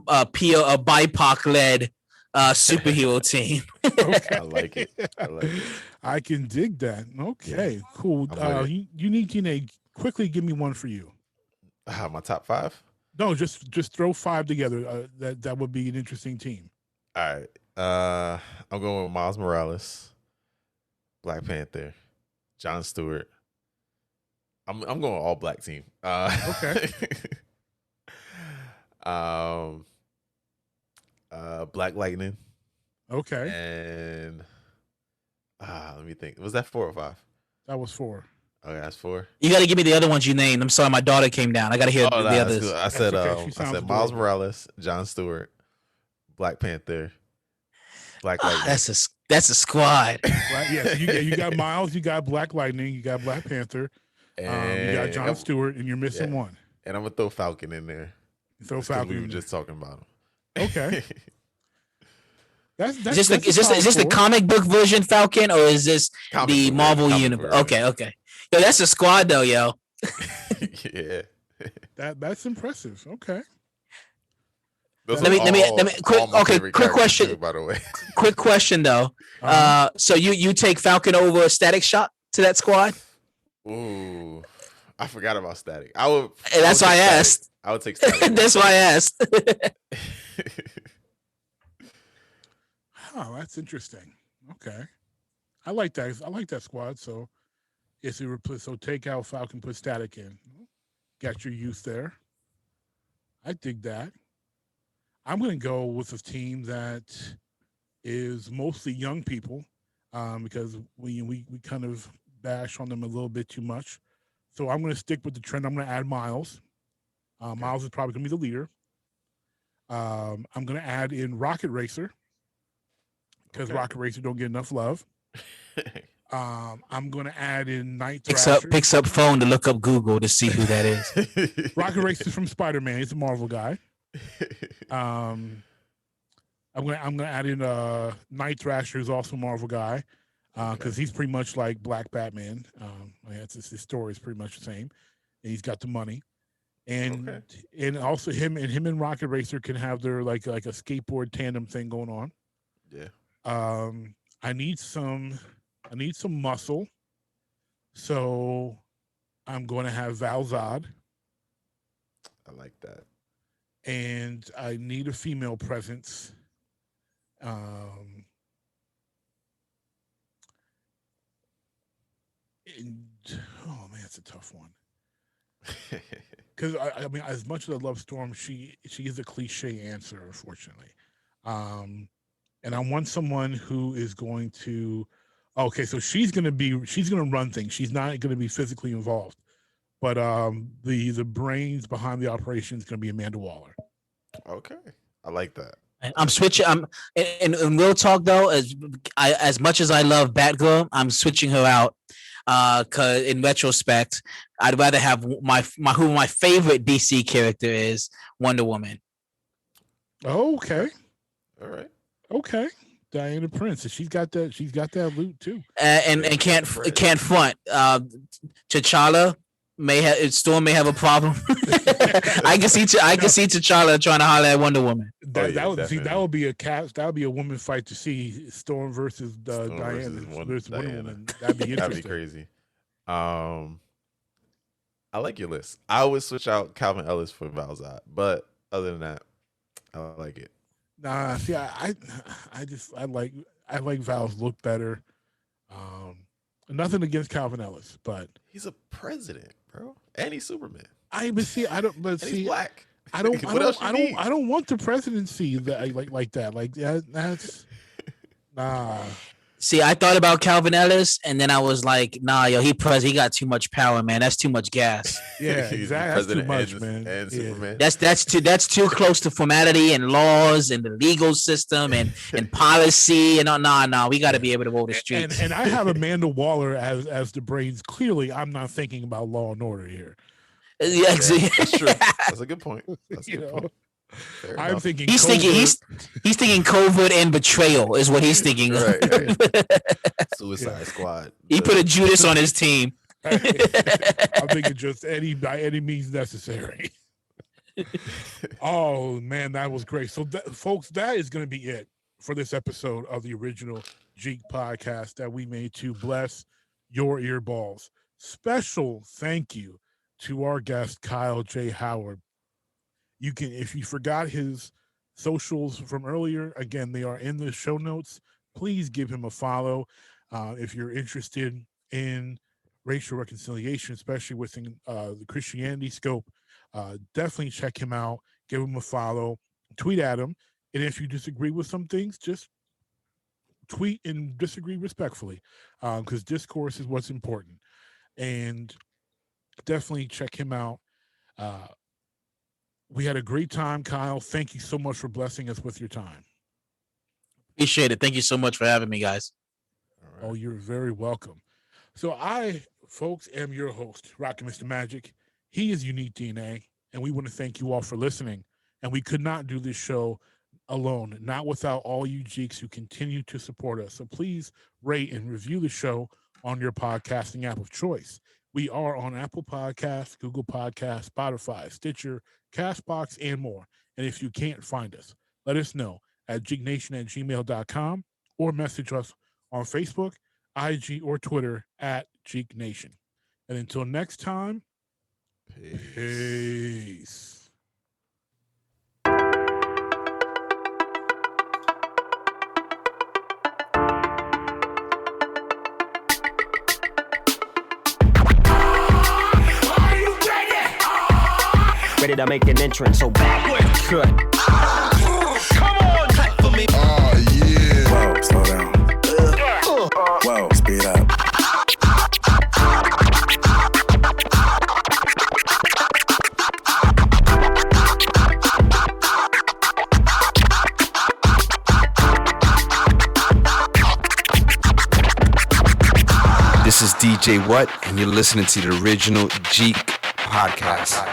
BIPOC led superhero team. Okay. I like it. I can dig that. Okay, yeah. Cool. Unique Teenage, quickly give me one for you. My top 5? No, just throw 5 together. That would be an interesting team. All right. I'm going with Miles Morales, Black Panther, John Stewart. I'm going all black team. Okay. Black Lightning. Okay. And let me think. Was that 4 or 5? That was 4. Okay, that's 4. You got to give me the other ones you named. I'm sorry, my daughter came down. I got to hear the others. Cool. I said Miles Morales, John Stewart, Black Panther, Black Lightning. That's a squad. Yeah, you got Miles, you got Black Lightning, you got Black Panther, you got John Stewart, and you're missing one. And I'm gonna throw Falcon in there. Throw Falcon. We were just talking about him. Okay. Is this the comic book version Falcon, or is this the Marvel universe? Okay. Yo, that's a squad though, yo. Yeah. That's impressive. Okay. Let me quick question. Too, by the way. Quick question though. So you take Falcon over Static Shock to that squad? Ooh. I forgot about Static. I would. And that's why I take Static. asked. I would take Static. That's why I asked. Oh, that's interesting. Okay, I like that. I like that squad. So, yes, you replace. So take out Falcon, put Static in. Got your youth there. I dig that. I'm going to go with a team that is mostly young people, because we kind of bash on them a little bit too much. So I'm going to stick with the trend. I'm going to add Miles. Miles is probably going to be the leader. I'm going to add in Rocket Racer, because Rocket Racer don't get enough love. I'm going to add in Night Thrasher. Picks up phone to look up Google to see who that is. Rocket Racer's from Spider-Man. He's a Marvel guy. I'm gonna add in Night Thrasher, who's also a Marvel guy, because he's pretty much like Black Batman. His story is pretty much the same, and he's got the money, and also him and Rocket Racer can have their like a skateboard tandem thing going on. Yeah. I need some muscle, so I'm going to have Valzad. I like that. And I need a female presence. And, oh man, it's a tough one. Because I mean, as much as I love Storm, she is a cliche answer, unfortunately. And I want someone who is going to. Okay, so she's gonna run things. She's not gonna be physically involved, but the brains behind the operation is gonna be Amanda Waller. Okay, I like that. I'm switching. In real talk though, as much as I love Batgirl, I'm switching her out. Cause in retrospect, I'd rather have my favorite DC character is Wonder Woman. Okay. All right. Okay. Diana Prince. She's got that loot too. And can't front. T'Challa Storm may have a problem. I can see T'Challa trying to holler at Wonder Woman. That would be a woman fight to see Storm versus Diana versus Wonder Woman. That'd be interesting. That'd be crazy. I like your list. I would switch out Calvin Ellis for Valzad, but other than that, I like it. Nah, see, I like Val's look better. Nothing against Calvin Ellis, but he's a president, bro, and he's Superman. He's black. I don't want the presidency like that. Like that's nah. See, I thought about Calvin Ellis, and then I was like, nah, yo, he got too much power, man. That's too much gas. Yeah, exactly. That's too much, man. And Superman. That's too close to formality and laws and the legal system and policy and nah. We got to be able to vote the streets. And I have Amanda Waller as the brains. Clearly, I'm not thinking about Law and Order here. Yeah, exactly. That's true. That's a good point. That's a good point. I'm thinking he's thinking covert and betrayal is what he's thinking. Right. Suicide Squad. He put a Judas on his team. I'm thinking just by any means necessary. Oh man, that was great. So folks, that is going to be it for this episode of the original Jeek podcast that we made to bless your earballs. Special thank you to our guest Kyle J. Howard. You can, if you forgot his socials from earlier, again, they are in the show notes. Please give him a follow. If you're interested in racial reconciliation, especially within the Christianity scope, definitely check him out. Give him a follow. Tweet at him. And if you disagree with some things, just tweet and disagree respectfully, because discourse is what's important. And definitely check him out. We had a great time, Kyle. Thank you so much for blessing us with your time. Appreciate it. Thank you so much for having me, guys. Oh, you're very welcome. So I, folks, am your host, Rocky Mr. Magic. He is Unique DNA, and we want to thank you all for listening. And we could not do this show alone, not without all you Jeeks who continue to support us. So please rate and review the show on your podcasting app of choice. We are on Apple Podcasts, Google Podcasts, Spotify, Stitcher, Castbox, and more. And if you can't find us, let us know at jeeknation@gmail.com or message us on Facebook, IG, or Twitter at Jeek Nation. And until next time, Peace. Ready to make an entrance, so backward cut. Come on, clap for me. Oh, yeah. Whoa, slow down. Whoa, speed up. This is DJ What, and you're listening to the original Jeek podcast.